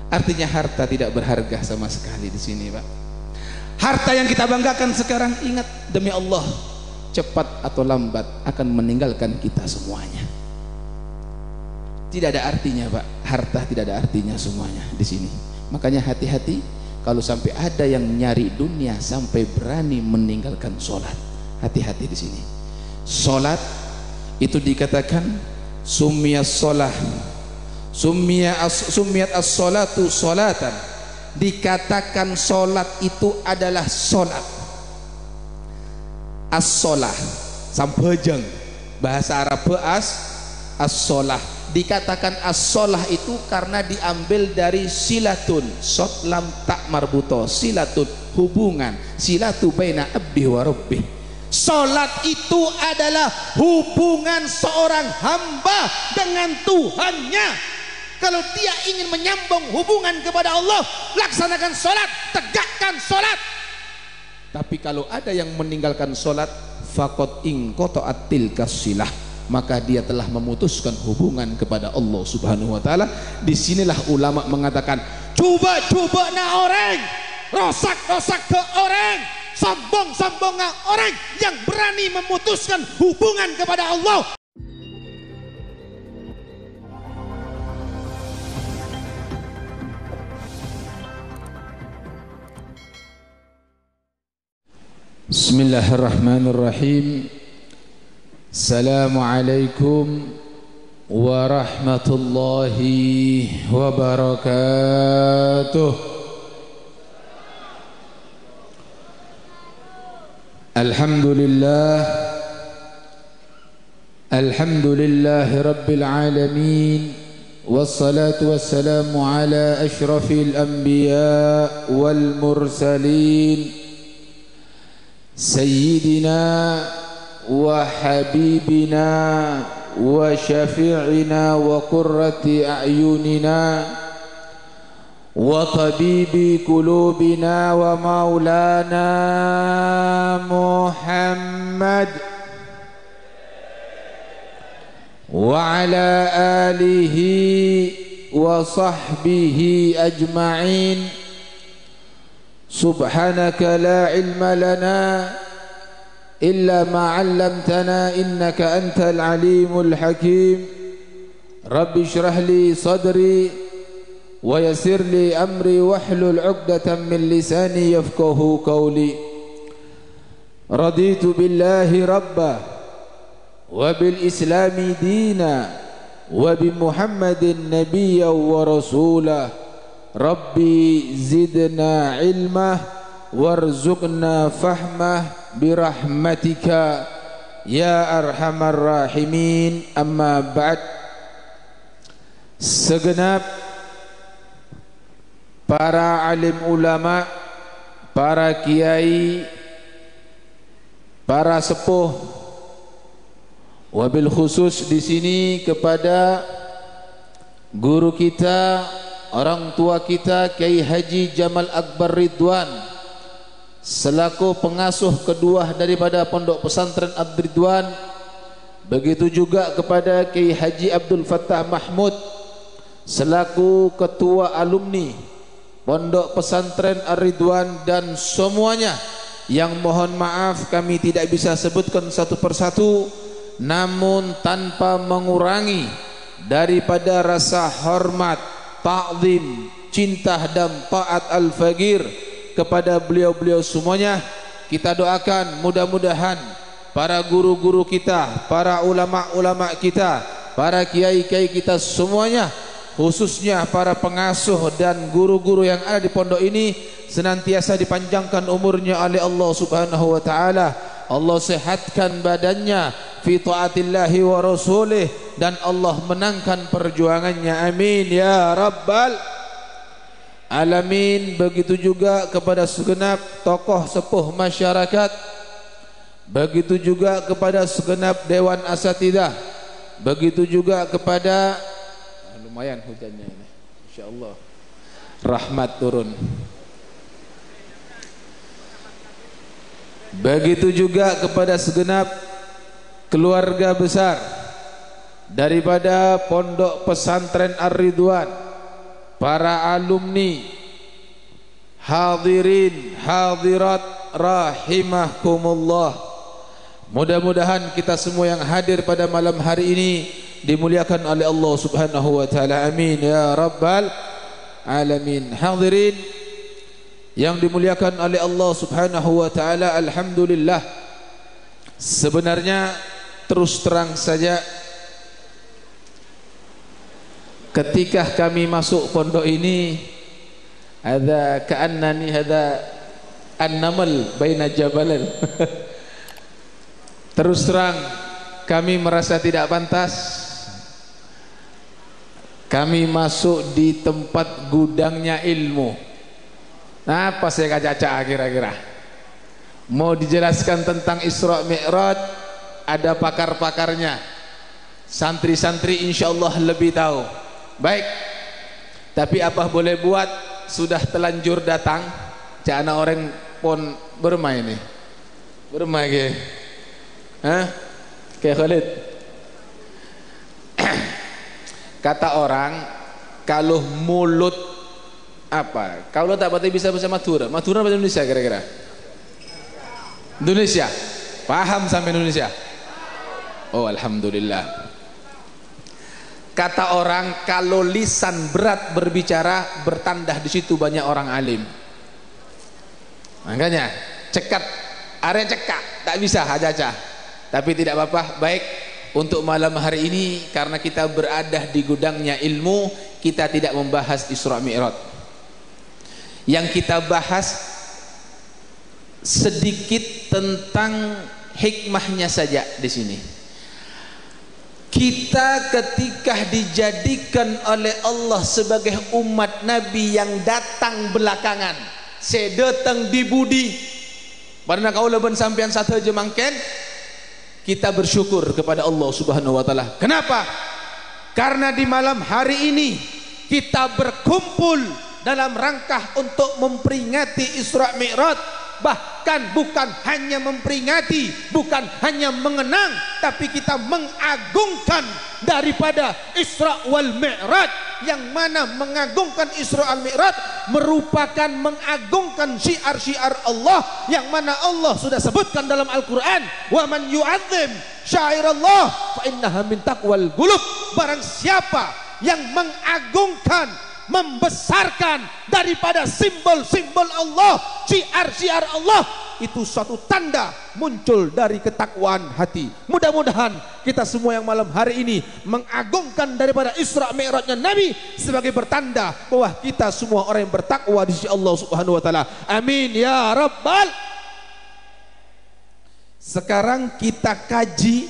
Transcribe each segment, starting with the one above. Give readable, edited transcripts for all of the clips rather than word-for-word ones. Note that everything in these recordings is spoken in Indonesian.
Artinya harta tidak berharga sama sekali di sini, Pak. Harta yang kita banggakan sekarang, ingat demi Allah, cepat atau lambat akan meninggalkan kita semuanya. Tidak ada artinya, Pak. Harta tidak ada artinya semuanya di sini. Makanya hati-hati kalau sampai ada yang nyari dunia sampai berani meninggalkan sholat. Hati-hati di sini. Sholat itu dikatakan sumiyas sholah, sumiyat as-sholatu sholatan. Dikatakan sholat itu adalah sholat. As-sholah sampejeng, bahasa Arab as-sholah. Dikatakan as-sholah itu karena diambil dari silatun, shot lam tak marbuto, silatun hubungan, silatu baina abdi wa rabbih. Sholat itu adalah hubungan seorang hamba dengan Tuhannya. Kalau dia ingin menyambung hubungan kepada Allah, laksanakan sholat, tegakkan sholat. Tapi kalau ada yang meninggalkan sholat, faqad inqata'at tilka silah, maka dia telah memutuskan hubungan kepada Allah Subhanahu wa taala. Disinilah ulama mengatakan, coba-coba na orang, rosak-rosak ke orang, sombong-sombong orang yang berani memutuskan hubungan kepada Allah. Bismillahirrahmanirrahim. Assalamualaikum warahmatullahi wabarakatuh. Alhamdulillah, alhamdulillahi rabbil alamin, wassalatu wassalamu ala ashrafil anbiya wal mursalin, sayyidina wa habibina wa syafi'ina wa qurrati a'yunina wa tabibi qulubina wa maulana Muhammad wa ala alihi wa sahbihi ajma'in. Subhanaka la ilma lana illa ma 'allamtana innaka antal alimul hakim. Rabbi shrah li sadri wa yassir li amri wahlul 'uqdatam min lisani yafqahu qawli. Raditu billahi rabba wa bil islami dina wa bi Muhammadin nabiyya wa rasulah. Rabbi zidna ilmah warzuqna fahmah birahmatika ya arhamar rahimin. Amma ba'd. Segenap para alim ulama, para kiai, para sepuh, wabil khusus di sini kepada guru kita, orang tua kita Kiai Haji Jamal Akbar Ridwan selaku pengasuh kedua daripada Pondok Pesantren Ad-Ridwan. Begitu juga kepada Kiai Haji Abdul Fattah Mahmud selaku ketua alumni Pondok Pesantren Ar-Ridwan, dan semuanya yang mohon maaf kami tidak bisa sebutkan satu persatu, namun tanpa mengurangi daripada rasa hormat, ta'zim, cinta dan taat al-faqir kepada beliau-beliau semuanya. Kita doakan mudah-mudahan para guru-guru kita, para ulama-ulama kita, para kiai-kiai kita semuanya, khususnya para pengasuh dan guru-guru yang ada di pondok ini, senantiasa dipanjangkan umurnya oleh Allah Subhanahu wa taala. Allah sehatkan badannya fi taatillahi wa rasulih, dan Allah menangkan perjuangannya. Amin ya rabbal alamin. Begitu juga kepada segenap tokoh sepuh masyarakat, begitu juga kepada segenap dewan asatidah, begitu juga kepada lumayan hujannya ini, insyaallah rahmat turun. Begitu juga kepada segenap keluarga besar daripada Pondok Pesantren Ar-Ridwan, para alumni, hadirin, hadirat rahimakumullah. Mudah-mudahan kita semua yang hadir pada malam hari ini dimuliakan oleh Allah Subhanahu wa taala. Amin ya rabbal alamin. Hadirin yang dimuliakan oleh Allah Subhanahu wa taala, alhamdulillah. Sebenarnya terus terang saja, ketika kami masuk pondok ini, ada ka'annani hada an-namal baina jabalin. Terus terang kami merasa tidak pantas. Kami masuk di tempat gudangnya ilmu. Nah, apa saya kaca-kaca kira-kira? Mau dijelaskan tentang Isra Mi'raj, ada pakar-pakarnya. Santri-santri insyaallah lebih tahu. Baik. Tapi apa boleh buat, sudah telanjur datang. Jangan orang pun bermain nih. Bermain ke? Hah? Kayak Khalid. Kata orang, kalau mulut apa? Kalau tak berarti bisa bahasa Madura. Madura bahasa Indonesia kira-kira? Indonesia. Paham sampai Indonesia? Oh, alhamdulillah. Kata orang, kalau lisan berat berbicara, bertandah di situ banyak orang alim. Makanya cekat, area cekak, tak bisa aja-aja. Tapi tidak apa-apa. Baik, untuk malam hari ini karena kita berada di gudangnya ilmu, kita tidak membahas Isra Mi'raj. Yang kita bahas sedikit tentang hikmahnya saja di sini. Kita ketika dijadikan oleh Allah sebagai umat Nabi yang datang belakangan, sedeteng di budi, karena kau leben sampean satu jemangken, kita bersyukur kepada Allah Subhanahu wa taala. Kenapa? Karena di malam hari ini kita berkumpul dalam rangka untuk memperingati Isra Mi'raj. Bahkan bukan hanya memperingati, bukan hanya mengenang, tapi kita mengagungkan daripada Isra wal Mi'raj, yang mana mengagungkan Isra wal Mi'raj merupakan mengagungkan syiar-syiar Allah, yang mana Allah sudah sebutkan dalam Al-Quran, wa man yu'azzim syairallah fa innaha min taqwal qulub. Barang siapa yang mengagungkan, membesarkan daripada simbol-simbol Allah, syiar-syiar Allah, itu suatu tanda muncul dari ketakwaan hati. Mudah-mudahan kita semua yang malam hari ini mengagungkan daripada Isra Mi'rajnya Nabi sebagai bertanda bahwa kita semua orang yang bertakwa di sisi Allah Subhanahu wa taala. Amin ya rabbal. Sekarang kita kaji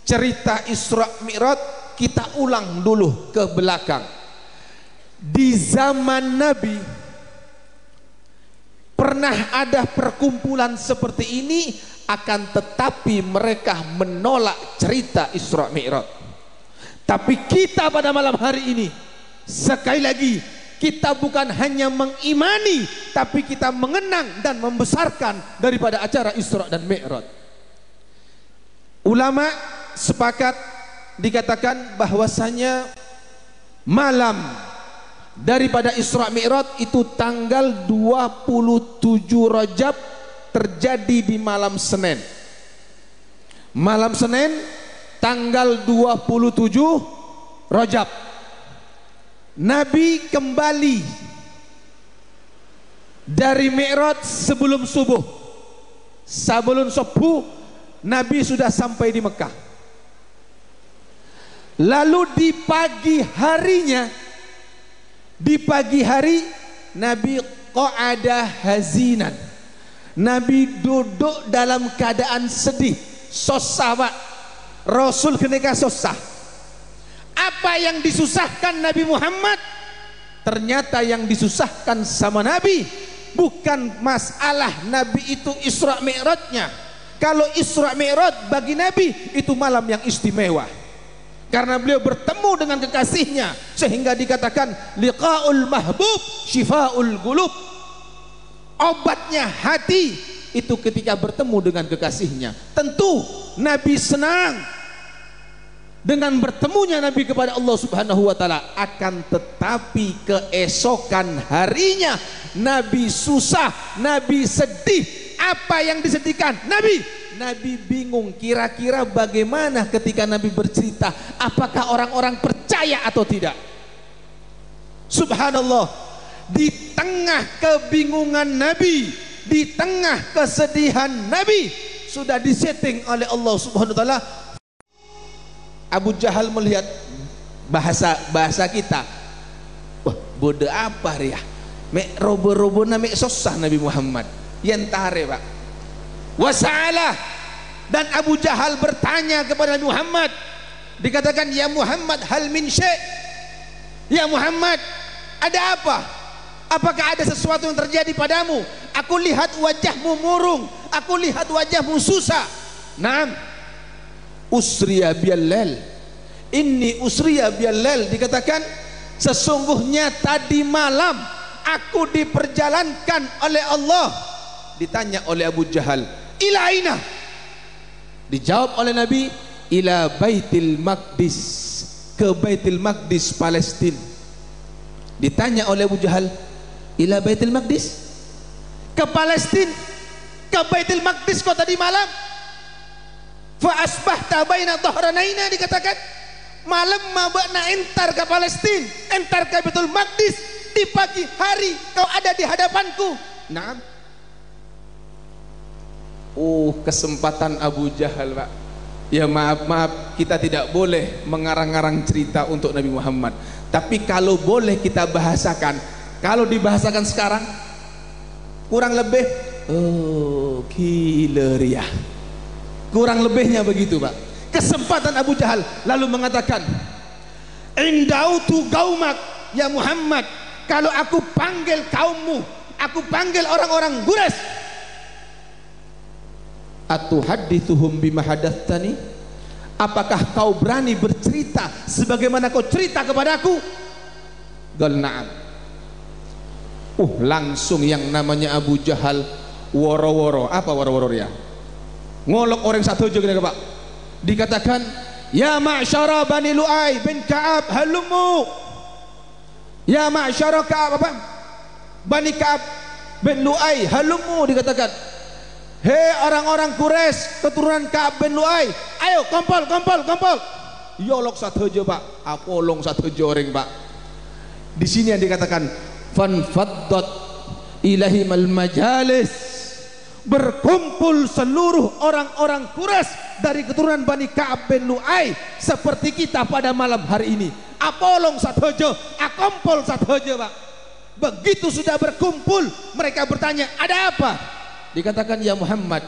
cerita Isra Mi'raj, kita ulang dulu ke belakang. Di zaman Nabi pernah ada perkumpulan seperti ini, akan tetapi mereka menolak cerita Isra Mi'raj. Tapi kita pada malam hari ini, sekali lagi, kita bukan hanya mengimani, tapi kita mengenang dan membesarkan daripada acara Isra dan Mi'raj. Ulama sepakat dikatakan bahwasanya malam daripada Isra Mi'raj itu tanggal 27 Rajab, terjadi di malam Senin. Malam Senin tanggal 27 Rajab. Nabi kembali dari Mi'raj sebelum subuh. Sebelum subuh Nabi sudah sampai di Mekah. Lalu di pagi harinya, di pagi hari Nabi qa'ada hazinan. Nabi duduk dalam keadaan sedih, susah Pak. Rasul ketika susah. Apa yang disusahkan Nabi Muhammad? Ternyata yang disusahkan sama Nabi bukan masalah Nabi itu Isra Mi'rajnya. Kalau Isra Mi'raj bagi Nabi itu malam yang istimewa, karena beliau bertemu dengan kekasihnya, sehingga dikatakan liqa'ul mahbub syifaul qulub. Obatnya hati itu ketika bertemu dengan kekasihnya. Tentu Nabi senang dengan bertemunya Nabi kepada Allah Subhanahu wa taala. Akan tetapi keesokan harinya Nabi susah, Nabi sedih. Apa yang disedihkan? Nabi bingung kira-kira bagaimana ketika Nabi bercerita, apakah orang-orang percaya atau tidak. Subhanallah, di tengah kebingungan Nabi, di tengah kesedihan Nabi, sudah disetting oleh Allah Subhanahu wa taala. Abu Jahal melihat bahasa kita, wah bodoh apa ya, mek robo-robo na mek susah Nabi Muhammad yang tare pak wasalah. Dan Abu Jahal bertanya kepada Nabi Muhammad, dikatakan, ya Muhammad hal min syai', ya Muhammad ada apa, apakah ada sesuatu yang terjadi padamu? Aku lihat wajahmu murung, aku lihat wajahmu susah. Naam, usriya bial-lail, inni usriya bial-lail, dikatakan sesungguhnya tadi malam aku diperjalankan oleh Allah. Ditanya oleh Abu Jahal, ila aina? Dijawab oleh Nabi, ila Baitul Maqdis, ke Baitul Maqdis Palestina. Ditanya oleh Abu Jahal, ila Baitul Maqdis, ke Palestina, ke Baitul Maqdis kau tadi malam. Fa asbahta baina dhahranaina, dikatakan malam mabakna entar ke Palestina, entar ke Baitul Maqdis, di pagi hari kau ada di hadapanku. Naam. Kesempatan Abu Jahal pak. Ya maaf, kita tidak boleh mengarang-arang cerita untuk Nabi Muhammad. Tapi kalau boleh kita bahasakan, kalau dibahasakan sekarang, kurang lebih killer ya, kurang lebihnya begitu pak. Kesempatan Abu Jahal lalu mengatakan, indautu qaumak ya Muhammad, kalau aku panggil kaummu, aku panggil orang-orang Quraisy, atuhaddithuhum bima hadatsani, apakah kau berani bercerita sebagaimana kau cerita kepadaku? Qal na'am. Langsung yang namanya Abu Jahal woro-woro. Apa woro-woro ya? Ngolok orang satu aja gini pak. Dikatakan, ya ma'syara Bani Lu'ay bin Ka'ab halumu. Ya ma'syara Ka'ab apa? Bani Ka'ab bin Lu'ay halumu, dikatakan, hei orang-orang Quraisy keturunan Ka'ab bin Lu'ay, ayo kompol. Yolok satu aja pak, apolong satu aja orang pak. Di sini yang dikatakan fanfaddat ilahimal majalis, berkumpul seluruh orang-orang Quraisy dari keturunan Bani Ka'ab bin Lu'ay seperti kita pada malam hari ini. Apolong satu aja, akompol satu aja pak. Begitu sudah berkumpul, mereka bertanya, ada apa? Dikatakan, ya Muhammad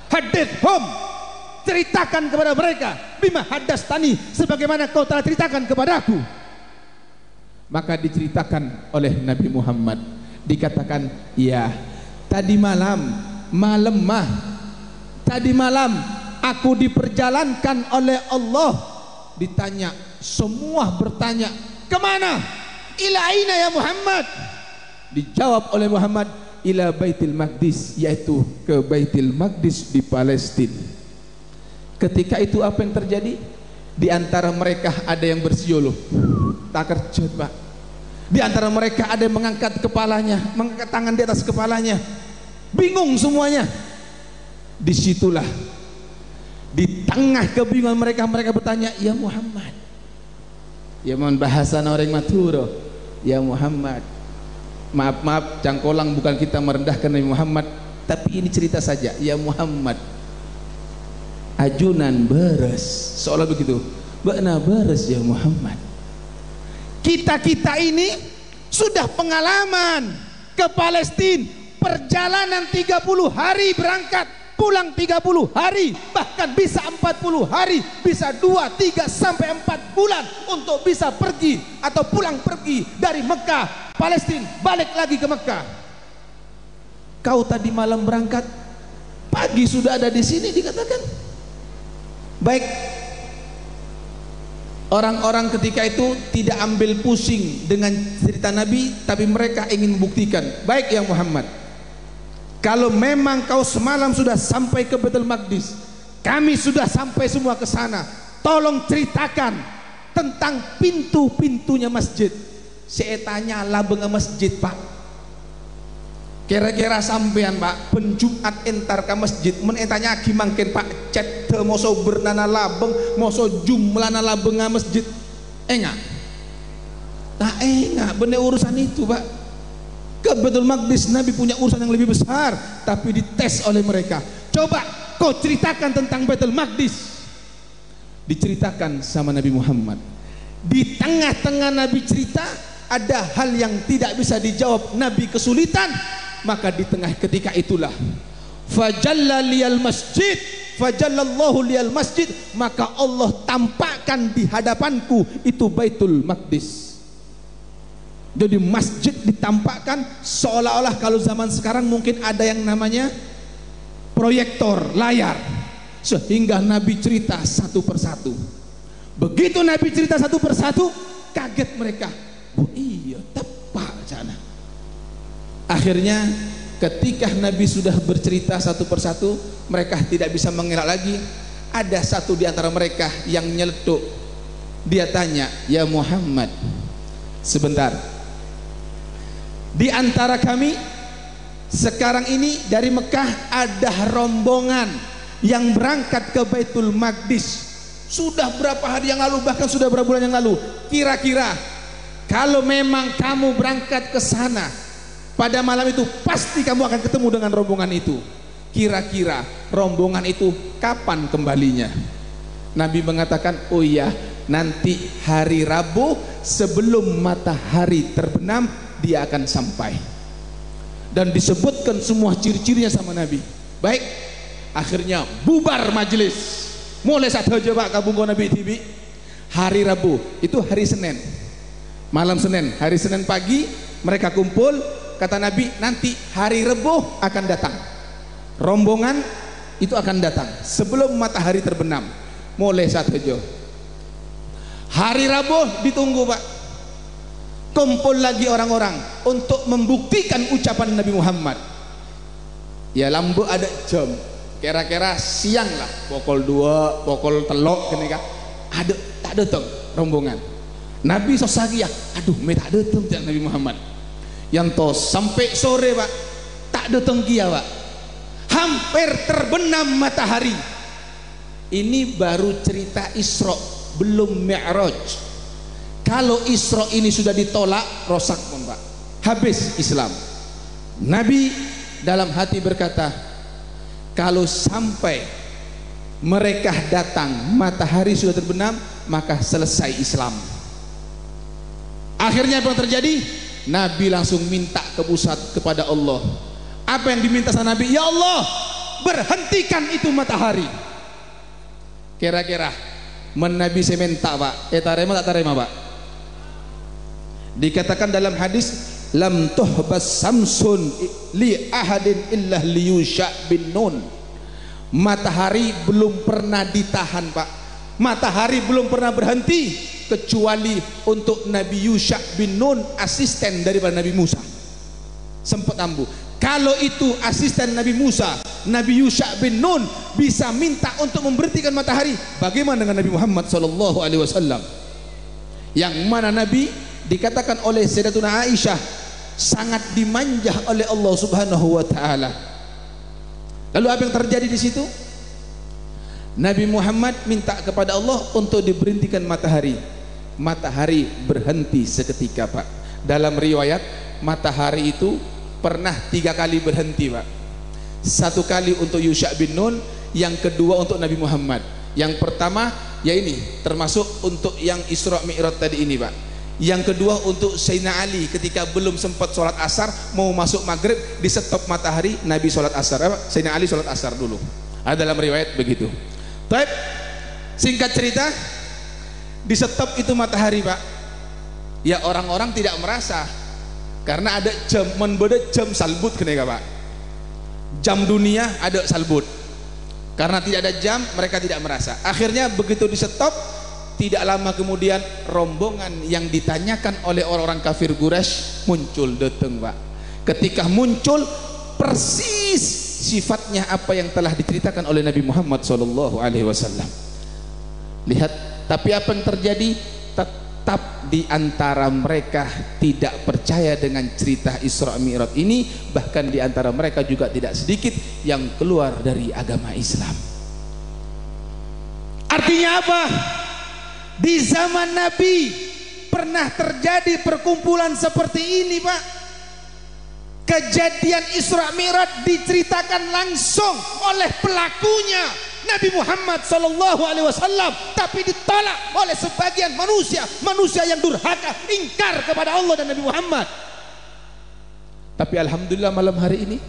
hadithhum, ceritakan kepada mereka, bima hadastani, sebagaimana kau telah ceritakan kepadaku. Maka diceritakan oleh Nabi Muhammad, dikatakan, ya tadi malam aku diperjalankan oleh Allah. Ditanya, semua bertanya, kemana? Ila aina ya Muhammad? Dijawab oleh Muhammad, ila Baitul Maqdis, yaitu ke Baitul Maqdis di Palestina. Ketika itu apa yang terjadi? Di antara mereka ada yang bersiul, tak kerja pak. Di antara mereka ada yang mengangkat kepalanya, mengangkat tangan di atas kepalanya, bingung semuanya. Disitulah di tengah kebingungan mereka bertanya, ya Muhammad, ya mohon bahasa orang maturo, ya Muhammad, maaf cangkolang, bukan kita merendahkan Nabi Muhammad, tapi ini cerita saja. Ya Muhammad, ajunan beres, seolah begitu, bakna beres ya Muhammad. Kita ini sudah pengalaman ke Palestina, perjalanan 30 hari berangkat, pulang 30 hari, bahkan bisa 40 hari, bisa 2, 3 sampai 4 bulan untuk bisa pergi atau pulang pergi dari Mekah Palestina balik lagi ke Mekah. Kau tadi malam berangkat, pagi sudah ada di sini, dikatakan. Baik, orang-orang ketika itu tidak ambil pusing dengan cerita Nabi, tapi mereka ingin membuktikan. Baik ya Muhammad, kalau memang kau semalam sudah sampai ke Baitul Maqdis, kami sudah sampai semua ke sana, tolong ceritakan tentang pintu-pintunya masjid. Saya tanya labeng masjid Pak, kira-kira sampean Pak penjumat entar ke masjid men etanya gimangken Pak cet moso bernana labeng moso jumlahna labeng masjid enggak tak enggak bener urusan itu Pak. Ke Baitul Maqdis Nabi punya urusan yang lebih besar tapi dites oleh mereka. Coba kau ceritakan tentang Baitul Maqdis. Diceritakan sama Nabi Muhammad. Di tengah-tengah Nabi cerita ada hal yang tidak bisa dijawab, Nabi kesulitan, maka di tengah ketika itulah fajalla liyal masjid, fajallallahu liyal masjid, maka Allah tampakkan di hadapanku itu Baitul Maqdis. Jadi masjid ditampakkan seolah-olah kalau zaman sekarang mungkin ada yang namanya proyektor layar, sehingga Nabi cerita satu persatu. Begitu Nabi cerita satu persatu, kaget mereka. Oh iya, tepat sana. Akhirnya ketika Nabi sudah bercerita satu persatu, mereka tidak bisa mengelak lagi. Ada satu di antara mereka yang nyeletuk. Dia tanya, "Ya Muhammad, sebentar. Di antara kami sekarang ini dari Mekah ada rombongan yang berangkat ke Baitul Maqdis. Sudah berapa hari yang lalu, bahkan sudah berapa bulan yang lalu. Kira-kira kalau memang kamu berangkat ke sana pada malam itu, pasti kamu akan ketemu dengan rombongan itu. Kira-kira rombongan itu kapan kembalinya?" Nabi mengatakan, "Oh iya, nanti hari Rabu sebelum matahari terbenam dia akan sampai." Dan disebutkan semua ciri-cirinya sama Nabi. Baik, akhirnya bubar majelis. Mulai saat aja Pak kabungko Nabi TV. Hari Rabu itu hari Senin, malam Senin, hari Senin pagi mereka kumpul. Kata Nabi, nanti hari Rabu akan datang rombongan itu, akan datang sebelum matahari terbenam. Mulai saat aja hari Rabu ditunggu Pak, kumpul lagi orang-orang untuk membuktikan ucapan Nabi Muhammad. Ya lambu ada jam, kira-kira siang lah, pukul 2, pukul 3 gini kan. Ada tak datang rombongan. Nabi sosagi ya, aduh me tak datang Nabi Muhammad. Yang tos sampai sore Pak, tak datang kia Pak. Hampir terbenam matahari. Ini baru cerita Isra, belum Mi'raj. Kalau Isra ini sudah ditolak, rosak pun Pak, habis Islam. Nabi dalam hati berkata, kalau sampai mereka datang matahari sudah terbenam, maka selesai Islam. Akhirnya apa yang terjadi? Nabi langsung minta ke pusat kepada Allah. Apa yang diminta sama Nabi? Ya Allah, berhentikan itu matahari. Kira-kira Nabi seminta Pak, tarema tak tarema Pak? Dikatakan dalam hadis, lam tuhbas samsun li ahadin illa liyusha bin nun. Matahari belum pernah ditahan Pak, matahari belum pernah berhenti kecuali untuk Nabi Yusha bin Nun, asisten daripada Nabi Musa. Sempat ambu, kalau itu asisten Nabi Musa, Nabi Yusha bin Nun bisa minta untuk memberhentikan matahari, bagaimana dengan Nabi Muhammad SAW, yang mana Nabi dikatakan oleh Sayyidatuna Aisyah sangat dimanjah oleh Allah Subhanahu wa taala. Lalu apa yang terjadi di situ? Nabi Muhammad minta kepada Allah untuk diberhentikan matahari. Matahari berhenti seketika Pak. Dalam riwayat, matahari itu pernah 3 kali berhenti Pak. 1 kali untuk Yusha bin Nun, yang kedua untuk Nabi Muhammad. Yang pertama ya ini termasuk untuk yang Isra Mi'raj tadi ini Pak. Yang kedua untuk Sayyidina Ali ketika belum sempat sholat asar, mau masuk maghrib, di stop matahari, Nabi sholat asar, Sayyidina Ali sholat asar dulu. Ada dalam riwayat begitu. Baik, singkat cerita, di stop itu matahari Pak. Ya orang-orang tidak merasa, karena ada jam, membeda jam salbut kena Pak. Jam dunia ada salbut. Karena tidak ada jam, mereka tidak merasa. Akhirnya begitu di stop, tidak lama kemudian rombongan yang ditanyakan oleh orang-orang kafir Quraisy muncul datang Pak. Ketika muncul persis sifatnya apa yang telah diceritakan oleh Nabi Muhammad SAW. Lihat, tapi apa yang terjadi? Tetap di antara mereka tidak percaya dengan cerita Isra Mi'raj ini, bahkan di antara mereka juga tidak sedikit yang keluar dari agama Islam. Artinya apa? Di zaman Nabi pernah terjadi perkumpulan seperti ini, Pak. Kejadian Isra Mi'raj diceritakan langsung oleh pelakunya, Nabi Muhammad SAW, tapi ditolak oleh sebagian manusia yang durhaka, ingkar kepada Allah dan Nabi Muhammad. Tapi alhamdulillah malam hari ini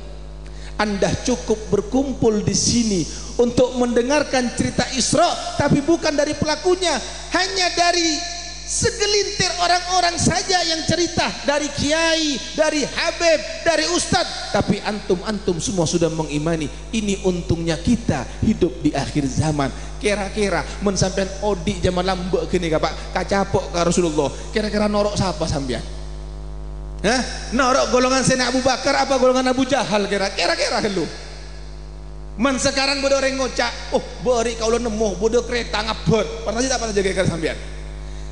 Anda cukup berkumpul di sini untuk mendengarkan cerita Isra, tapi bukan dari pelakunya, hanya dari segelintir orang-orang saja yang cerita, dari kiai, dari habib, dari ustadz. Tapi antum semua sudah mengimani. Ini untungnya kita hidup di akhir zaman. Kira-kira men sampean odi zaman lambek gini Pak, kacapok ke Rasulullah, kira-kira norok siapa sampean? Hah? Norok golongan Sayyidina Abu Bakar apa golongan Abu Jahal kira-kira lu? Men sekarang bodoh orang ngocak, oh beri kaulo nemu bodoh kereta ngabot. Pernah tidak jaga kira sampean?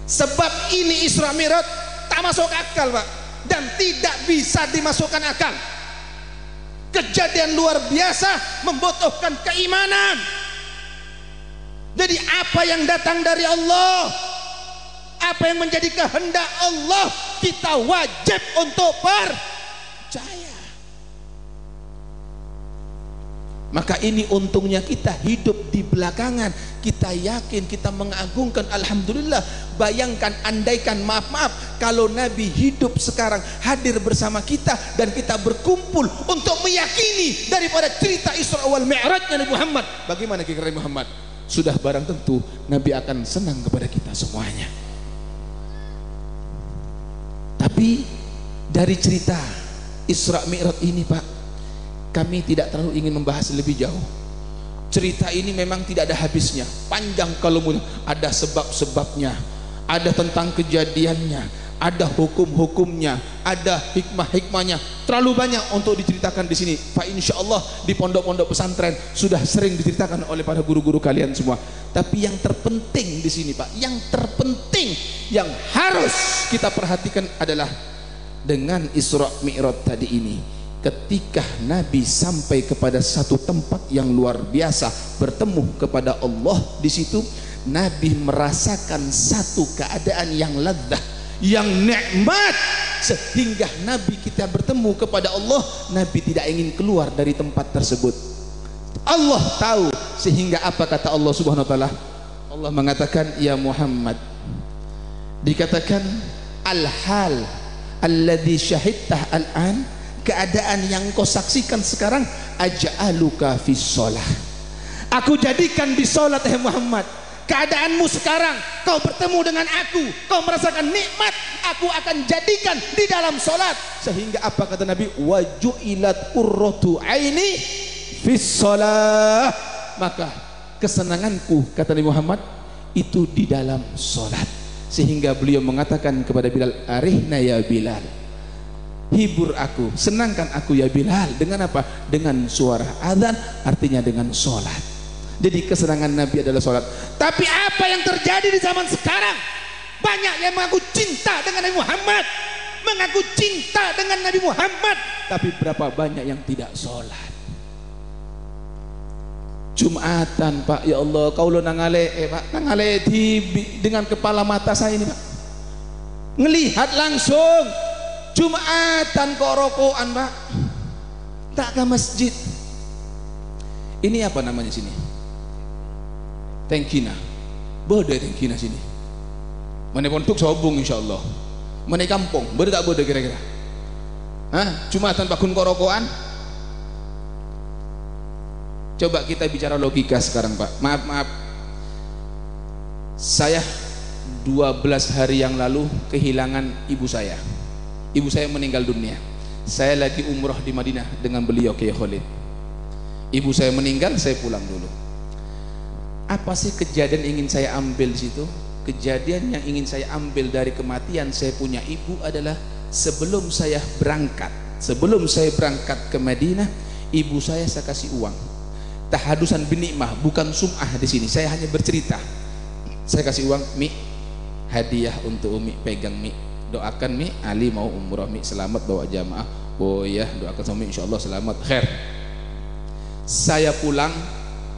Sebab ini Isra Mi'raj tak masuk akal, Pak, dan tidak bisa dimasukkan akal. Kejadian luar biasa membutuhkan keimanan. Jadi apa yang datang dari Allah, apa yang menjadi kehendak Allah, kita wajib untuk percaya. Maka ini untungnya kita hidup di belakangan. Kita yakin, kita mengagungkan. Alhamdulillah. Bayangkan, andaikan, maaf kalau Nabi hidup sekarang, hadir bersama kita, dan kita berkumpul untuk meyakini daripada cerita Isra wal Mi'rajnya Nabi Muhammad. Bagaimana kira-kira Muhammad? Sudah barang tentu Nabi akan senang kepada kita semuanya. Tapi dari cerita Isra Mi'raj ini, Pak, kami tidak terlalu ingin membahas lebih jauh. Cerita ini memang tidak ada habisnya, panjang kalau mau. Ada sebab-sebabnya, ada tentang kejadiannya, ada hukum-hukumnya, ada hikmah-hikmahnya. Terlalu banyak untuk diceritakan di sini. Pak, insya Allah di pondok-pondok pesantren sudah sering diceritakan oleh para guru-guru kalian semua. Tapi yang terpenting di sini, Pak, yang terpenting yang harus kita perhatikan adalah dengan Isra Mi'raj tadi ini. Ketika Nabi sampai kepada satu tempat yang luar biasa, bertemu kepada Allah di situ, Nabi merasakan satu keadaan yang ladzah, yang nikmat, sehingga Nabi kita bertemu kepada Allah, Nabi tidak ingin keluar dari tempat tersebut. Allah tahu, sehingga apa kata Allah Subhanahu wa taala? Allah mengatakan, ya Muhammad, dikatakan al-hal alladzi syahidtah al-an, keadaan yang kau saksikan sekarang, aj'aluka fis shalah, aku jadikan di salat. Muhammad, keadaanmu sekarang, kau bertemu dengan aku, kau merasakan nikmat, aku akan jadikan di dalam salat. Sehingga apa kata Nabi? Waju'ilat qurratu aini fis shalah, maka kesenanganku, kata Nabi Muhammad, itu di dalam salat. Sehingga beliau mengatakan kepada Bilal, arihna ya Bilal, hibur aku, senangkan aku ya Bilal. Dengan apa? Dengan suara azan, artinya dengan sholat. Jadi kesenangan Nabi adalah sholat. Tapi apa yang terjadi di zaman sekarang? Banyak yang mengaku cinta dengan Nabi Muhammad, mengaku cinta dengan Nabi Muhammad, tapi berapa banyak yang tidak sholat? Jumatan, Pak, ya Allah, kaulo nangale, Pak, nangale dengan kepala mata saya ini, Pak, ngelihat langsung. Jumatan kok rokokan, Pak, tak ke masjid. Ini apa namanya sini? Tengkina. Bode tengkina sini. Mana pondok sobung insyaallah. Mana kampung, bode tak bode kira-kira? Hah? Jumatan bakun kok rokokan? Coba kita bicara logika sekarang, Pak. Maaf. Saya 12 hari yang lalu kehilangan ibu saya. Ibu saya meninggal dunia. Saya lagi umroh di Madinah dengan beliau Kiai Khalid. Ibu saya meninggal, saya pulang dulu. Apa sih kejadian ingin saya ambil di situ? Kejadian yang ingin saya ambil dari kematian saya punya ibu adalah sebelum saya berangkat ke Madinah, ibu saya kasih uang. Tahadusan binikmah, bukan sum'ah di sini. Saya hanya bercerita. Saya kasih uang, Mi, hadiah untuk Umi, pegang Mi, doakan Mi, Ali mau umroh, Mi selamat bawa jamaah. Oh iya, doakan sama Mi, insya Allah selamat, khair. Saya pulang,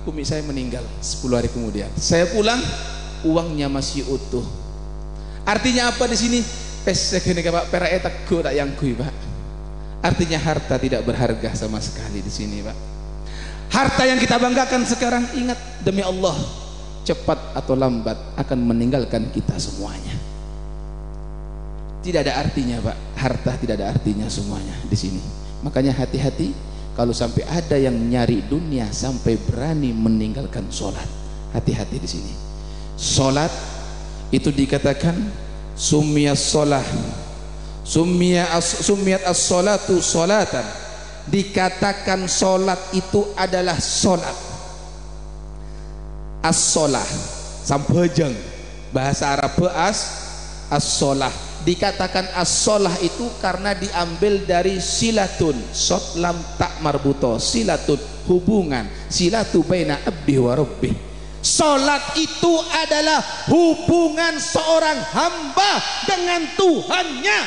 Umi saya meninggal 10 hari kemudian. Saya pulang, uangnya masih utuh. Artinya apa di sini? Pesek ini Pak, pera etak go tak yang kui Pak. Artinya harta tidak berharga sama sekali di sini Pak. Harta yang kita banggakan sekarang, ingat demi Allah, cepat atau lambat akan meninggalkan kita semuanya. Tidak ada artinya Pak, harta tidak ada artinya semuanya di sini. Makanya hati-hati kalau sampai ada yang nyari dunia sampai berani meninggalkan sholat. Hati-hati di sini. Sholat itu dikatakan sumiyat sholah, sumiyat as-sholatu sholatan. Dikatakan sholat itu adalah sholat. As-sholah sampejeng, bahasa Arab as-sholah. Dikatakan as-sholah itu karena diambil dari silatun, shot lam tak marbuto, silatun hubungan, silatu baina abdi wa rabbih. Sholat itu adalah hubungan seorang hamba dengan Tuhannya.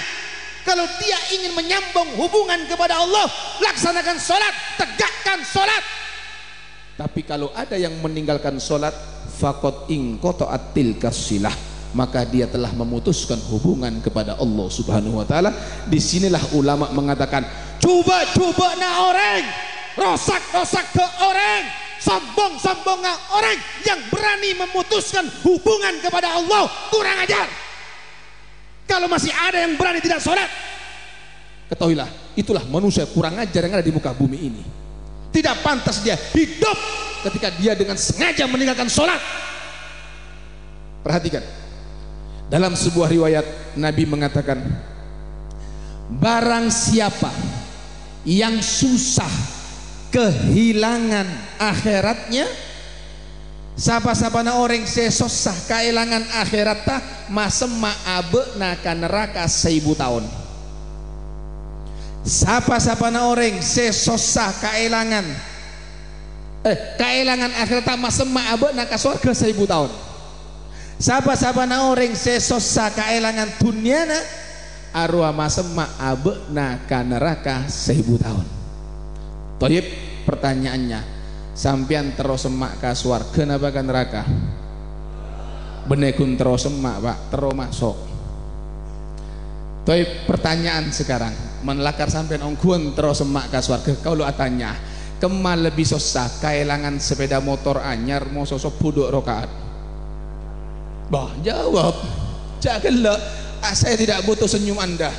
Kalau dia ingin menyambung hubungan kepada Allah, laksanakan sholat, tegakkan sholat. Tapi kalau ada yang meninggalkan sholat, faqad inqata'at tilka silah, maka dia telah memutuskan hubungan kepada Allah Subhanahu wa taala. Disinilah ulama mengatakan, coba-coba na orang, rosak-rosak ke orang, sombong-sombong na orang yang berani memutuskan hubungan kepada Allah, kurang ajar. Kalau masih ada yang berani tidak sholat, ketahuilah itulah manusia kurang ajar yang ada di muka bumi ini. Tidak pantas dia hidup ketika dia dengan sengaja meninggalkan sholat. Perhatikan, dalam sebuah riwayat Nabi mengatakan, barang siapa yang susah kehilangan akhiratnya, siapa-siapa na orang sesosah kehilangan akhiratnya, masema abe naka neraka 1000 tahun. Siapa-siapa na orang sesosah kehilangan akhiratnya, masema abe naka surga 1000 tahun. Siapa-siapa na orang sesosah kehilangan dunyana, arwah masema abe naka neraka 1000 tahun. Toyib, pertanyaannya, sampian terus semak ke swarga napa ke neraka? Benekun terus semak Pak, terus masuk. Toyib, pertanyaan sekarang, menlakar sampian ongguan terus semak ke swarga, kalau atanya kemal lebih susah kehilangan sepeda motor anyar mau sosok buduk rokaat? Bah, jawab. Janganlah, saya tidak butuh senyum Anda,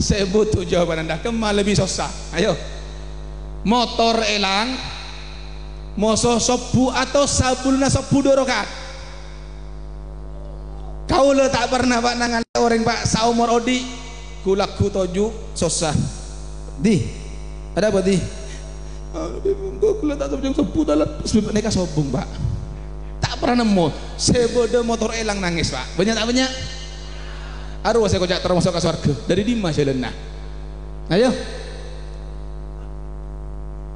saya butuh jawaban Anda. Kemal lebih susah? Ayo, motor elang moso sobu atau sabulna sobu dorokat? Kau le tak pernah Pak nangan orang Pak saumur odi kulaku toju susah di ada apa di kula tak tahu sobu dalam neka sobung Pak, tak pernah nemu sebode motor elang nangis Pak. Banyak tak banyak? Aduh saya kocak termasuk ke surga dari Dimas Jelena. Ayo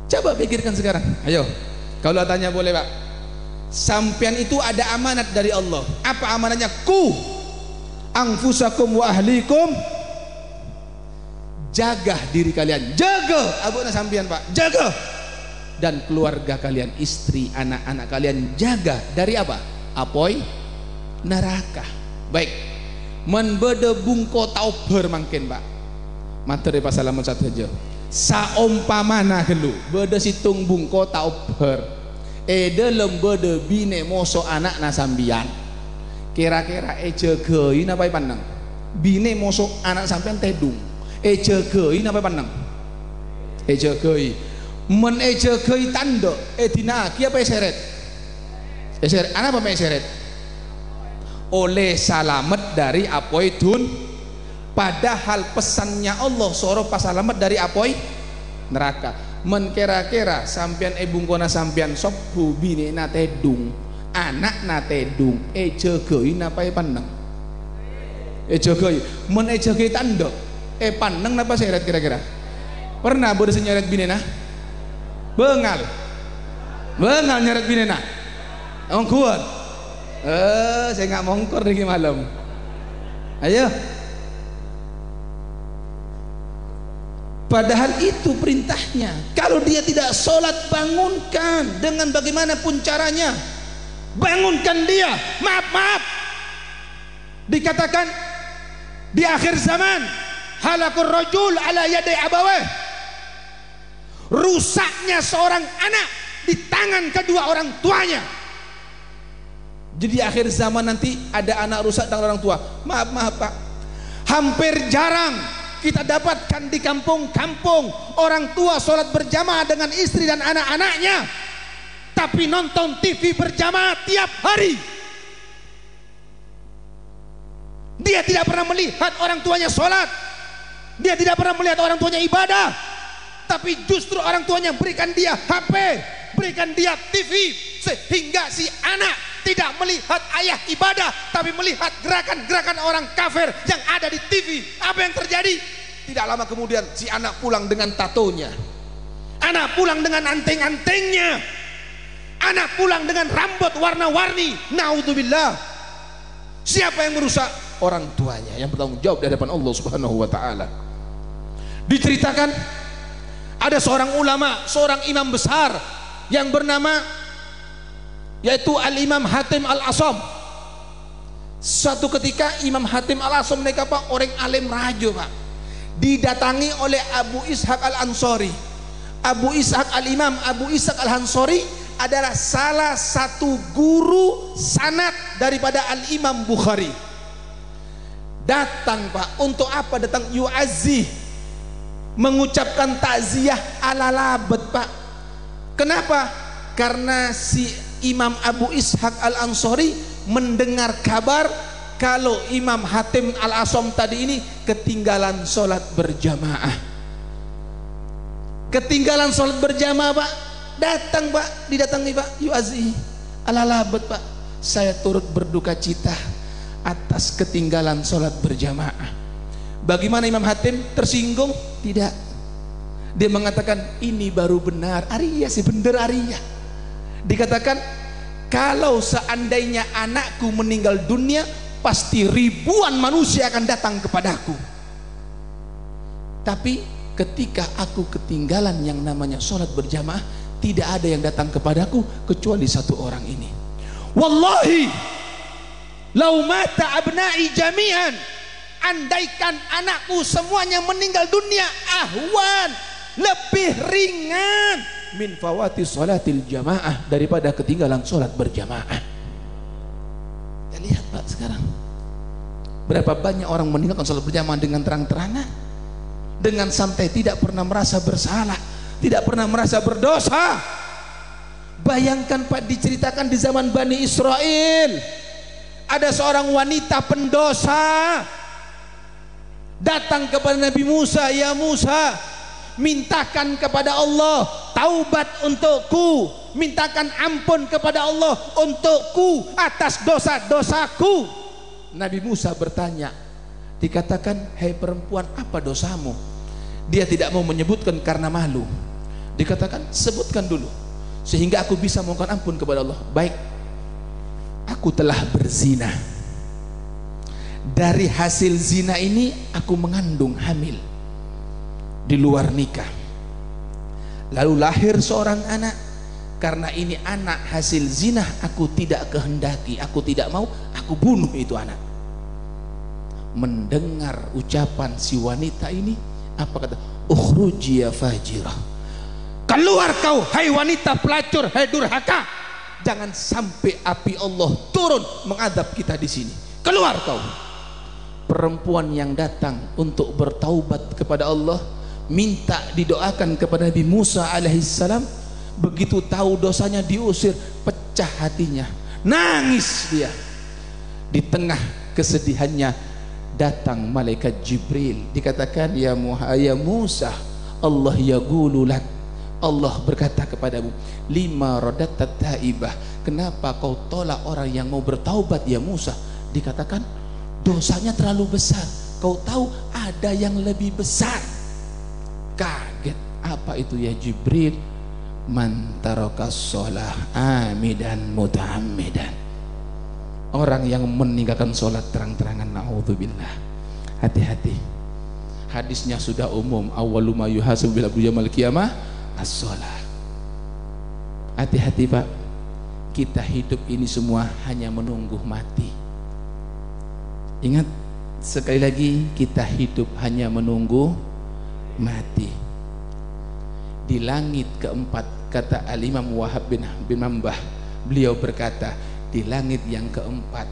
coba pikirkan sekarang. Ayo, kalau tanya boleh Pak, sampian itu ada amanat dari Allah. Apa amanatnya? Ku anfusakum wa ahlikum, jaga diri kalian, jaga abuna sampian Pak, jaga, dan keluarga kalian, istri, anak-anak kalian, jaga dari apa? Apoi neraka. Baik, menbede bungko tau bermangkin Pak, materi pasalamun satu aja. Saumpamana gelu bede situng bungko tau ber dalam bede bine moso anak nasambian, kira-kira ejegei napai pandang bine moso anak sampean tedung, ejegei napai pandang, ejegei men ejegei tanda dina ki apa eseret eseret anak apa eseret oleh salamet dari apoi dun. Padahal pesannya Allah soro pasalamet dari apoi neraka. Men kira-kira sampian bungkona sampian sobu bine na tedung, anak na tedung, ejegei napai pandang, ejegei men ejegei tanda pandang napa seret kira-kira? Pernah bodoh nyeret bine na bengal nyeret bine na ongkuan Saya nggak mongkor lagi malam. Ayo. Padahal itu perintahnya. Kalau dia tidak sholat, bangunkan dengan bagaimanapun caranya. Bangunkan dia. Maaf. Dikatakan di akhir zaman, halakul rajul ala yaday abaweh. Rusaknya seorang anak di tangan kedua orang tuanya. Jadi akhir zaman nanti ada anak rusak tangan orang tua. Maaf Pak, hampir jarang kita dapatkan di kampung-kampung orang tua sholat berjamaah dengan istri dan anak-anaknya, tapi nonton TV berjamaah tiap hari. Dia tidak pernah melihat orang tuanya sholat, dia tidak pernah melihat orang tuanya ibadah, tapi justru orang tuanya berikan dia HP, berikan dia TV, sehingga si anak tidak melihat ayah ibadah, tapi melihat gerakan-gerakan orang kafir yang ada di TV. Apa yang terjadi? Tidak lama kemudian si anak pulang dengan tatonya, anak pulang dengan anting-antingnya, anak pulang dengan rambut warna-warni. Naudzubillah. Siapa yang merusak? Orang tuanya yang bertanggung jawab di hadapan Allah Subhanahu wa taala. Diceritakan ada seorang ulama, seorang imam besar yang bernama yaitu Al-Imam Hatim Al-Asam. Suatu ketika Imam Hatim Al-Asam mereka Pak, orang alim rajo Pak, didatangi oleh Abu Ishaq Al-Ansari. Abu Ishaq Al-Imam Abu Ishaq Al-Ansari adalah salah satu guru sanad daripada Al-Imam Bukhari. Datang Pak, untuk apa datang? Yu'azzih, mengucapkan takziah ala labet Pak. Kenapa? Karena si Imam Abu Ishaq Al-Ansari mendengar kabar kalau Imam Hatim Al-Asam tadi ini ketinggalan sholat berjamaah. Ketinggalan sholat berjamaah Pak. Datang Pak, didatangi Pak, yu'azi ala labet Pak, saya turut berduka cita atas ketinggalan sholat berjamaah. Bagaimana Imam Hatim? Tersinggung? Tidak. Dia mengatakan ini baru benar. Arya sih bener Arya. Dikatakan kalau seandainya anakku meninggal dunia, pasti ribuan manusia akan datang kepadaku. Tapi ketika aku ketinggalan yang namanya sholat berjamaah, tidak ada yang datang kepadaku kecuali satu orang ini. Wallahi lau mata abna'i jami'an, andaikan anakku semuanya meninggal dunia, ahwan, lebih ringan min fawati sholatil jamaah, daripada ketinggalan sholat berjamaah. Kita lihat Pak sekarang berapa banyak orang meninggalkan sholat berjamaah dengan terang-terangan, dengan santai, tidak pernah merasa bersalah, tidak pernah merasa berdosa. Bayangkan Pak, diceritakan di zaman Bani Israel ada seorang wanita pendosa datang kepada Nabi Musa, ya Musa, mintakan kepada Allah taubat untukku, mintakan ampun kepada Allah untukku atas dosa-dosaku. Nabi Musa bertanya, dikatakan, hai perempuan, apa dosamu? Dia tidak mau menyebutkan karena malu. Dikatakan, sebutkan dulu sehingga aku bisa mohon ampun kepada Allah. Baik, aku telah berzina. Dari hasil zina ini aku mengandung hamil di luar nikah, lalu lahir seorang anak. Karena ini anak hasil zina, aku tidak kehendaki, aku tidak mau, aku bunuh itu anak. Mendengar ucapan si wanita ini, apa kata? Ukhruji ya fajirah, keluar kau hai wanita pelacur, hai durhaka, jangan sampai api Allah turun mengadab kita di sini. Keluar kau. Perempuan yang datang untuk bertaubat kepada Allah, minta didoakan kepada Nabi Musa alaihissalam, begitu tahu dosanya diusir, pecah hatinya, nangis dia. Di tengah kesedihannya datang malaikat Jibril, dikatakan, ya Musa, Allah yaqulu lak, Allah berkata kepadamu, lima radatat taibah, kenapa kau tolak orang yang mau bertaubat ya Musa? Dikatakan, dosanya terlalu besar, kau tahu ada yang lebih besar. Kaget, apa itu ya Jibril? Man tarakas shalah amidan mutaammidan, orang yang meninggalkan sholat terang-terangan, naudzubillah. Hati-hati, hadisnya sudah umum, awwalu ma yuhasabu bil abdi yaumil qiyamah as-shalah. Hati-hati Pak, kita hidup ini semua hanya menunggu mati. Ingat sekali lagi, kita hidup hanya menunggu mati. Di langit keempat, kata Al-Imam Wahab bin Mambah, beliau berkata, di langit yang keempat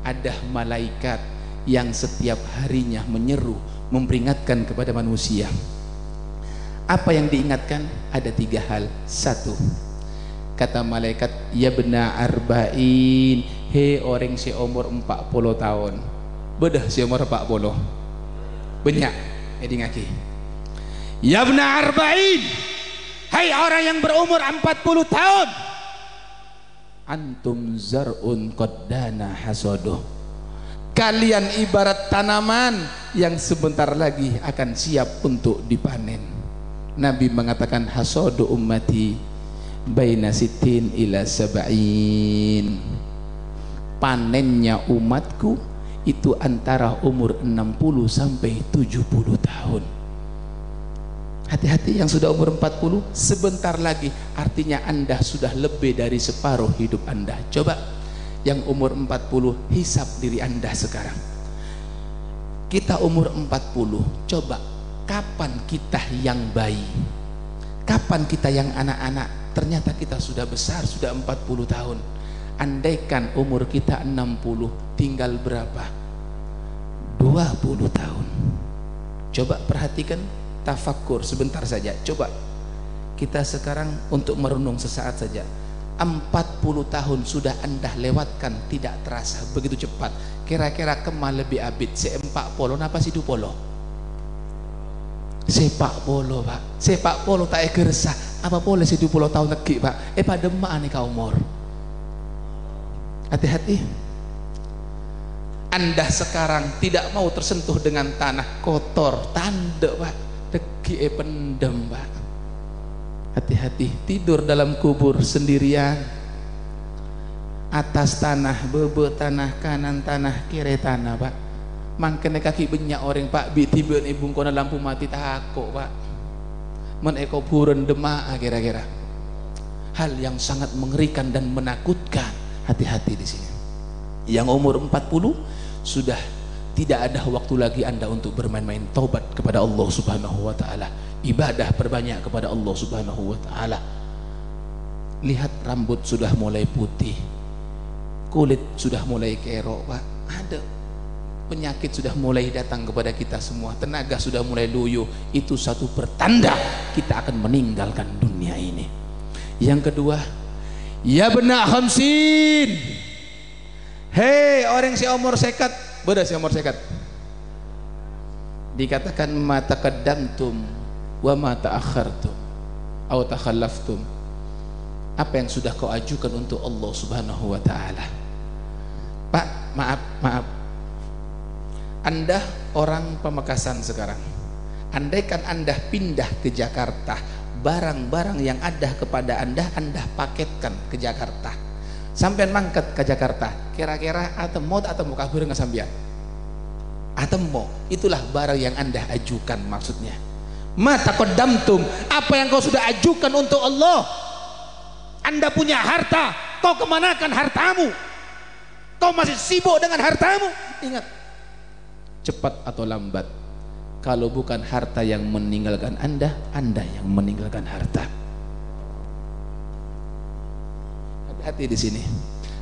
ada malaikat yang setiap harinya menyeru, memperingatkan kepada manusia. Apa yang diingatkan? Ada 3 hal. 1, kata malaikat, ya bena arba'in, he orang si umur 40 tahun. Bedah si umur 40 banyak jadi ngaki. Ya bena arba'in, hai orang yang berumur 40 tahun, antum zar'un qaddana hasaduh, kalian ibarat tanaman yang sebentar lagi akan siap untuk dipanen. Nabi mengatakan, hasadu ummati baina sitin ila sab'in, panennya umatku itu antara umur 60 sampai 70 tahun. Hati-hati yang sudah umur 40, sebentar lagi, artinya Anda sudah lebih dari separuh hidup Anda. Coba yang umur 40, hisap diri Anda sekarang. Kita umur 40, coba kapan kita yang bayi, kapan kita yang anak-anak? Ternyata kita sudah besar, sudah 40 tahun. Andaikan umur kita 60, tinggal berapa? 20 tahun. Coba perhatikan, tafakkur sebentar saja. Coba kita sekarang untuk merenung sesaat saja. 40 tahun sudah Anda lewatkan tidak terasa, begitu cepat. Kira-kira kemah lebih abid, seempak polo napa sidu polo? Sepak polo Pak, sepak polo tak egersah. Apa boleh 70 tahun lagi Pak? Pada emak nih kau umur. Hati-hati. Anda sekarang tidak mau tersentuh dengan tanah kotor, tanda Pak, deki pendem Pak. Hati-hati, tidur dalam kubur sendirian, atas tanah, bebe tanah, kanan tanah, kiri tanah Pak. Mangkene kaki banyak orang Pak, tiba ibung kona lampu mati takut Pak, meneko buron demak kira-kira. Hal yang sangat mengerikan dan menakutkan. Hati-hati di sini. Yang umur 40 sudah tidak ada waktu lagi Anda untuk bermain-main. Taubat kepada Allah Subhanahu wa taala. Ibadah perbanyak kepada Allah Subhanahu wa taala. Lihat, rambut sudah mulai putih, kulit sudah mulai kerok Pak. Ada penyakit sudah mulai datang kepada kita semua, tenaga sudah mulai loyo. Itu satu pertanda kita akan meninggalkan dunia ini. Yang kedua, ya benak hamsin, hei orang si umur sekat, beda si umur sekat, dikatakan mata qaddamtum wa mata akhartum atau takhallaftum. Apa yang sudah kau ajukan untuk Allah Subhanahu wa taala? Pak, maaf, Anda orang Pamekasan sekarang. Andaikan Anda pindah ke Jakarta, barang-barang yang ada kepada Anda paketkan ke Jakarta. Sampai mangkat ke Jakarta, kira-kira atau kabur nggak sambian? Atau itulah barang yang Anda ajukan maksudnya. Mata qaddamtum, apa yang kau sudah ajukan untuk Allah? Anda punya harta, kau kemanakan hartamu? Kau masih sibuk dengan hartamu? Ingat, cepat atau lambat, kalau bukan harta yang meninggalkan Anda yang meninggalkan harta. Hati-hati di sini,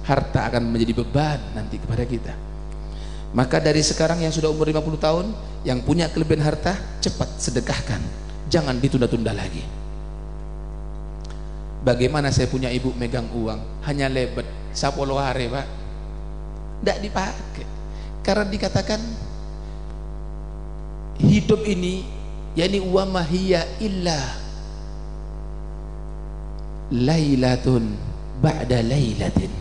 harta akan menjadi beban nanti kepada kita. Maka dari sekarang yang sudah umur 50 tahun, yang punya kelebihan harta, cepat sedekahkan, jangan ditunda-tunda lagi. Bagaimana saya punya ibu megang uang, hanya lebet 10 hari Pak, tidak dipakai, karena dikatakan hidup ini, yakni wa mahiya illa lailatun ba'da lailatin.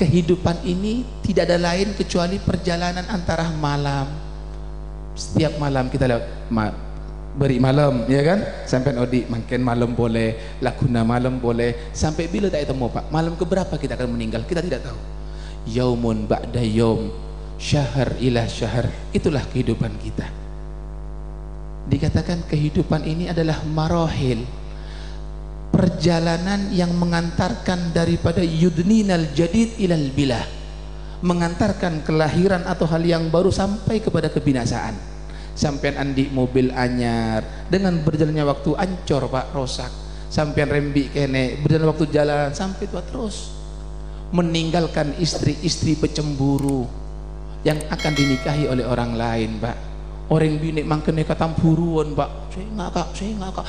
Kehidupan ini tidak ada lain kecuali perjalanan antara malam. Setiap malam kita lewat beri malam, ya kan? Sampai odi makin malam boleh, lakuna malam boleh. Sampai bila tak ketemu Pak? Malam keberapa kita akan meninggal? Kita tidak tahu. yaumun ba'da yaum, syahr ila syahr. Itulah kehidupan kita. Dikatakan kehidupan ini adalah marahil, perjalanan yang mengantarkan daripada yudninal jadid ilal bilah, mengantarkan kelahiran atau hal yang baru sampai kepada kebinasaan. Sampean andi mobil anyar, dengan berjalannya waktu ancor pak, rosak. Sampean rembi kene, berjalan waktu jalan sampai tua terus. Meninggalkan istri-istri pecemburu yang akan dinikahi oleh orang lain pak. Orang bini mangkene katampuruan pak, saya ngakak,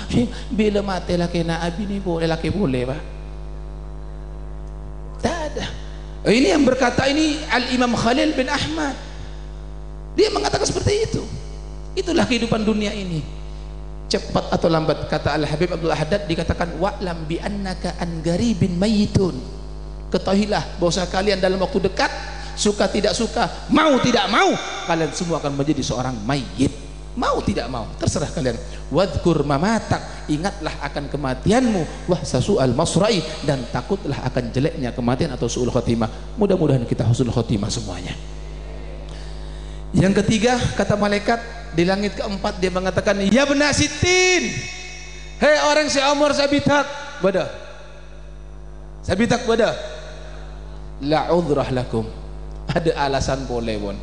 saya bila mati laki na abini boleh, laki boleh pak. Tak ada. Ini yang berkata ini Al-Imam Khalil bin Ahmad, dia mengatakan seperti itu. Itulah kehidupan dunia ini, cepat atau lambat. Kata Al-Habib Abdul Haddad, dikatakan wa'lam bi annaka an garibin mayitun, ketahuilah bahwa kalian dalam waktu dekat, suka tidak suka, mau tidak mau, kalian semua akan menjadi seorang mayit. Mau tidak mau, terserah kalian. Wadhkur mamatak, ingatlah akan kematianmu. Wahsasu'al masra'i, dan takutlah akan jeleknya kematian atau su'ul khotimah. Mudah-mudahan kita husnul khotimah semuanya. Yang ketiga, kata malaikat di langit keempat, dia mengatakan, ya benasitin, hei orang seumur sabitak bada, sabitak bada, la udhrah lakum, ada alasan boleh bon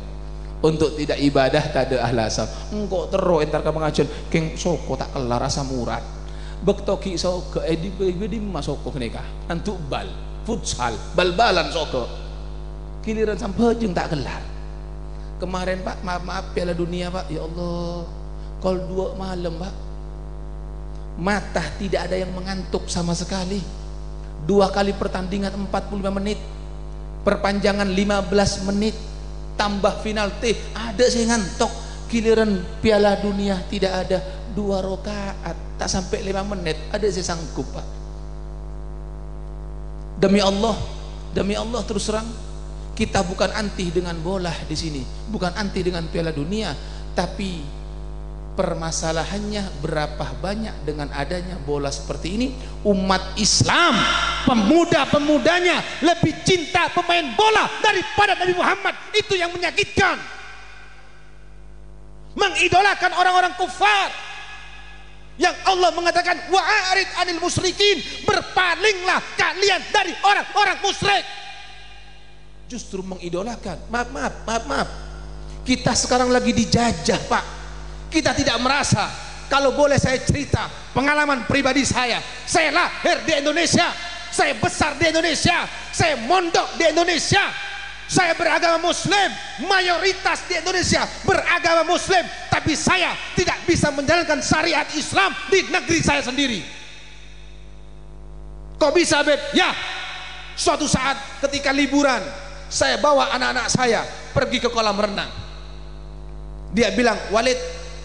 untuk tidak ibadah, tak ada alasan. Engkau terus entar ke pengajian keng soko tak kelar asam urat bektoki soko di masoko nikah antuk bal futsal bal-balan soko giliran sampai jeng tak kelar. Kemarin pak, maaf Piala Dunia pak, ya Allah, kalau 2 malam pak, mata tidak ada yang mengantuk sama sekali. 2 kali pertandingan 45 menit, perpanjangan 15 menit, tambah penalti, ada saya ngantuk. Giliran Piala Dunia tidak ada, 2 rakaat tak sampai 5 menit, ada saya sanggup pak. Demi Allah terus terang, kita bukan anti dengan bola di sini, bukan anti dengan Piala Dunia, tapi permasalahannya berapa banyak dengan adanya bola seperti ini umat Islam, pemuda-pemudanya lebih cinta pemain bola daripada Nabi Muhammad. Itu yang menyakitkan. Mengidolakan orang-orang kufar yang Allah mengatakan wa'arid anil musyrikin, berpalinglah kalian dari orang-orang musyrik. Justru mengidolakan. Maaf, kita sekarang lagi dijajah pak. Kita tidak merasa. Kalau boleh saya cerita pengalaman pribadi saya lahir di Indonesia, saya besar di Indonesia, saya mondok di Indonesia, saya beragama muslim, mayoritas di Indonesia beragama muslim, tapi saya tidak bisa menjalankan syariat Islam di negeri saya sendiri. Kok bisa Beb? Ya, suatu saat ketika liburan, saya bawa anak-anak saya pergi ke kolam renang. Dia bilang, Walid,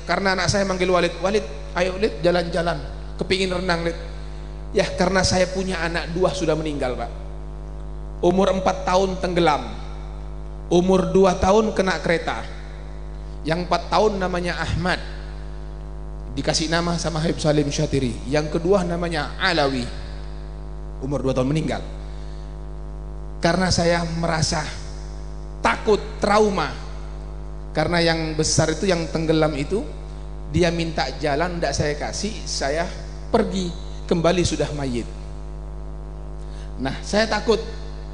karena anak saya manggil Walid, ayo Lid jalan-jalan, kepingin renang Lid. Ya karena saya punya anak 2 sudah meninggal pak. Umur 4 tahun tenggelam, umur 2 tahun kena kereta, yang 4 tahun namanya Ahmad, dikasih nama sama Habib Salim Syatiri, yang kedua namanya Alawi, umur 2 tahun meninggal. Karena saya merasa takut, trauma, karena yang besar itu, yang tenggelam itu, dia minta jalan, tidak saya kasih, saya pergi, kembali sudah mayit. Nah saya takut,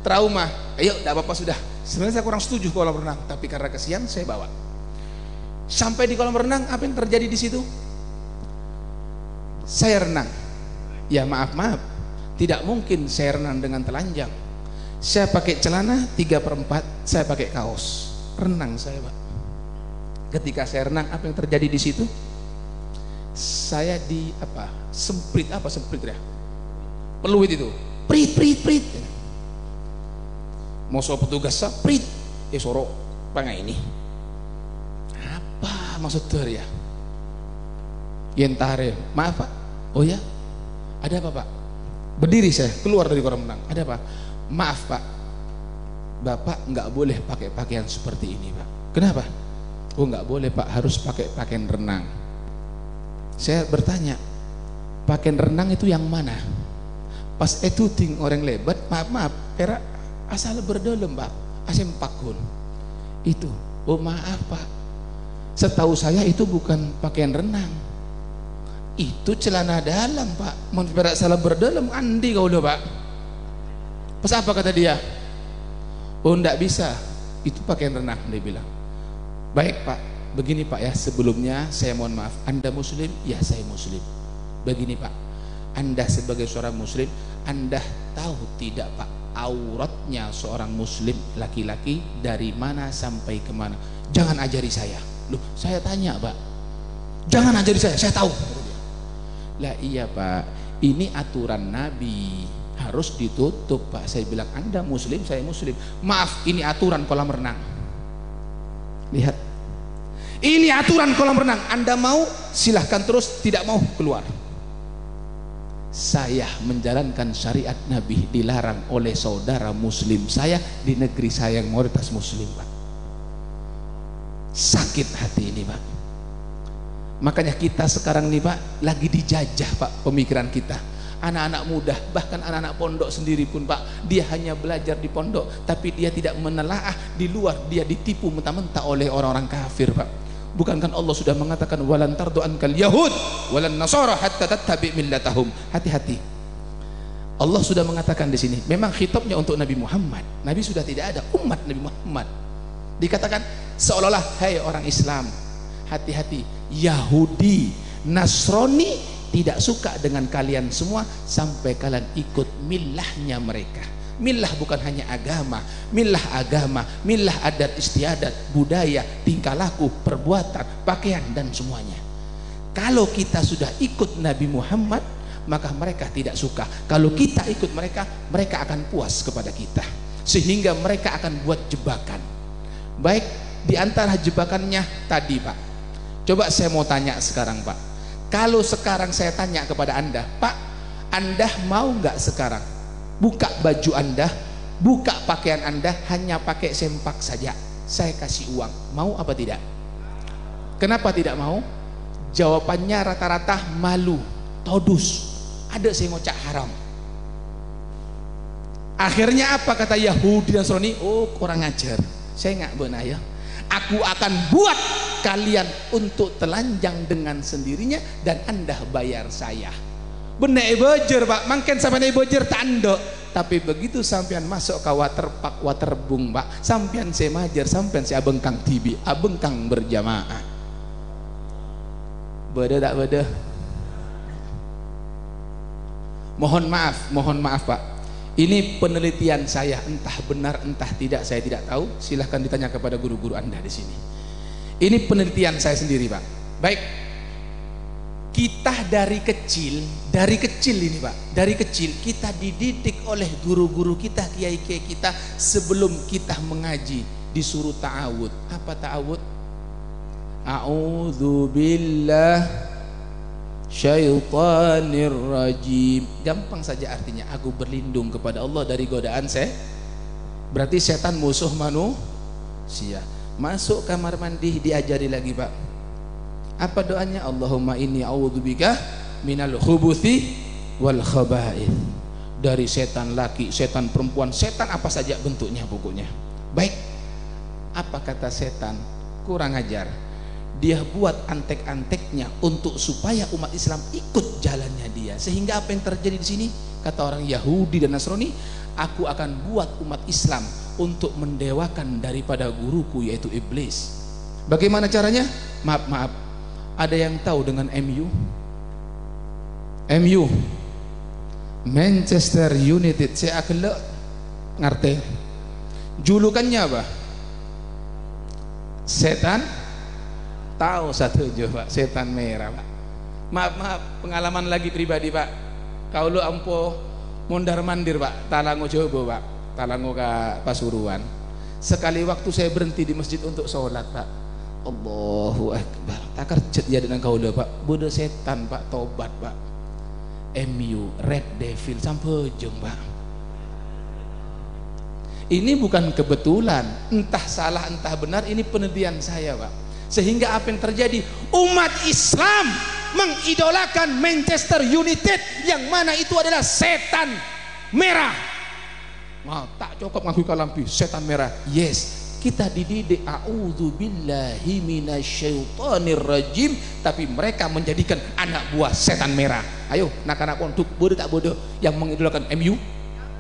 trauma, ayo tidak apa-apa sudah. Sebenarnya saya kurang setuju kolam renang, tapi karena kesian saya bawa. Sampai di kolam renang, apa yang terjadi di situ? Saya renang, ya maaf, tidak mungkin saya renang dengan telanjang. Saya pakai celana 3/4, saya pakai kaos, renang saya pak. Ketika saya renang, apa yang terjadi di situ? Saya di semprit ya, peluit itu, prit. Mau so petugas prit, soro pangai ini. Apa maksud ya? Yentare, maaf pak. Oh ya, ada apa pak? Berdiri saya keluar dari kolam renang. Ada apa? Maaf pak, bapak nggak boleh pakai pakaian seperti ini pak. Kenapa? Oh nggak boleh pak, harus pakai pakaian renang. Saya bertanya, pakaian renang itu yang mana? Pas itu ting orang lebat, maaf era asal berdalam pak, Asempakun itu. Oh maaf Pak, setahu saya itu bukan pakaian renang, itu celana dalam Pak. Mau tidak salah berdalam andi kau udah Pak. Pas apa kata dia? Oh ndak bisa, itu pakaian renang, dia bilang. Baik Pak, begini Pak ya, sebelumnya saya mohon maaf. Anda muslim? Ya saya muslim. Begini Pak, Anda sebagai seorang muslim, Anda tahu tidak Pak, auratnya seorang muslim laki-laki dari mana sampai kemana? Jangan ajari saya. Loh saya tanya Pak, jangan ajari saya tahu. Lah iya Pak, ini aturan Nabi, harus ditutup Pak. Saya bilang Anda muslim, saya muslim. Maaf, ini aturan kolam renang. Lihat, ini aturan kolam renang. Anda mau silahkan terus, tidak mau keluar. Saya menjalankan syariat Nabi, dilarang oleh saudara muslim saya di negeri saya yang mayoritas muslim Pak. Sakit hati ini Pak. Makanya kita sekarang nih Pak lagi dijajah Pak pemikiran kita. Anak-anak muda, bahkan anak-anak pondok sendiri pun Pak, dia hanya belajar di pondok, tapi dia tidak menelaah di luar, dia ditipu mentah-mentah oleh orang-orang kafir Pak. Bukankah Allah sudah mengatakan walan tardu ankal yahud walan nasara hatta tattabi millatahum. Hati-hati. Allah sudah mengatakan di sini, memang khitabnya untuk Nabi Muhammad. Nabi sudah tidak ada, umat Nabi Muhammad. Dikatakan seolah-olah hai orang Islam, hati-hati, Yahudi, Nasrani tidak suka dengan kalian semua sampai kalian ikut millahnya mereka. Millah bukan hanya agama, millah agama, millah adat istiadat, budaya, tingkah laku, perbuatan, pakaian dan semuanya. Kalau kita sudah ikut Nabi Muhammad, maka mereka tidak suka. Kalau kita ikut mereka, mereka akan puas kepada kita, sehingga mereka akan buat jebakan. Baik, di antara jebakannya tadi Pak, coba saya mau tanya sekarang Pak, kalau sekarang saya tanya kepada Anda, Pak, Anda mau nggak sekarang buka baju Anda, buka pakaian Anda, hanya pakai sempak saja, saya kasih uang, mau apa tidak? Kenapa tidak mau? Jawabannya rata-rata malu, todus, ada saya ngocak haram. Akhirnya apa kata Yahudi dan Nasrani? Oh kurang ajar, saya nggak benar ya, aku akan buat kalian untuk telanjang dengan sendirinya dan Anda bayar saya. Bener bojer Pak, mungkin sampai bojer tanda, tapi begitu sampean masuk ke waterpark, waterbung Pak, sampean saya majer, sampean saya abengkang tibi, abengkang berjamaah. Beda tak beda? Mohon maaf Pak, ini penelitian saya, entah benar entah tidak saya tidak tahu, silahkan ditanya kepada guru-guru Anda di sini. Ini penelitian saya sendiri Pak. Baik, kita dari kecil ini Pak, dari kecil kita dididik oleh guru-guru kita, kiai-kiai kita, sebelum kita mengaji disuruh ta'awud. Apa ta'awud? A'udzubillah syaitanir rajim. Gampang saja artinya, aku berlindung kepada Allah dari godaan saya. Berarti setan musuh manusia. Masuk kamar mandi diajari lagi Pak. Apa doanya? Allahumma inni a'udzubika minal khubuthi wal khaba'ith. Dari setan laki, setan perempuan, setan apa saja bentuknya pokoknya. Baik, apa kata setan? Kurang ajar. Dia buat antek-anteknya untuk supaya umat Islam ikut jalannya dia. Sehingga apa yang terjadi di sini? Kata orang Yahudi dan Nasrani, aku akan buat umat Islam untuk mendewakan daripada guruku yaitu iblis. Bagaimana caranya? Maaf, ada yang tahu dengan MU? MU, Manchester United, saya akan ngerti julukannya apa? Setan, tahu satu aja Pak, setan merah Pak. Maaf, pengalaman lagi pribadi Pak. Kau lu ampo mondar mandir Pak, talango coba Pak, talango ke Pasuruan. Sekali waktu saya berhenti di masjid untuk sholat Pak, Allahu Akbar, tak kerjet ya dengan kau lu Pak, bodoh setan Pak, tobat Pak. MU, Red Devil sampai jeng Pak. Ini bukan kebetulan, entah salah entah benar, ini penelitian saya Pak. Sehingga apa yang terjadi? Umat Islam mengidolakan Manchester United, yang mana itu adalah setan merah. tak cukup ngaku kalampi setan merah. Yes, kita dididik a'udzubillahi minasyaitonir rajim, tapi mereka menjadikan anak buah setan merah. Ayo nak-anak pondok bodoh tak bodoh yang mengidolakan MU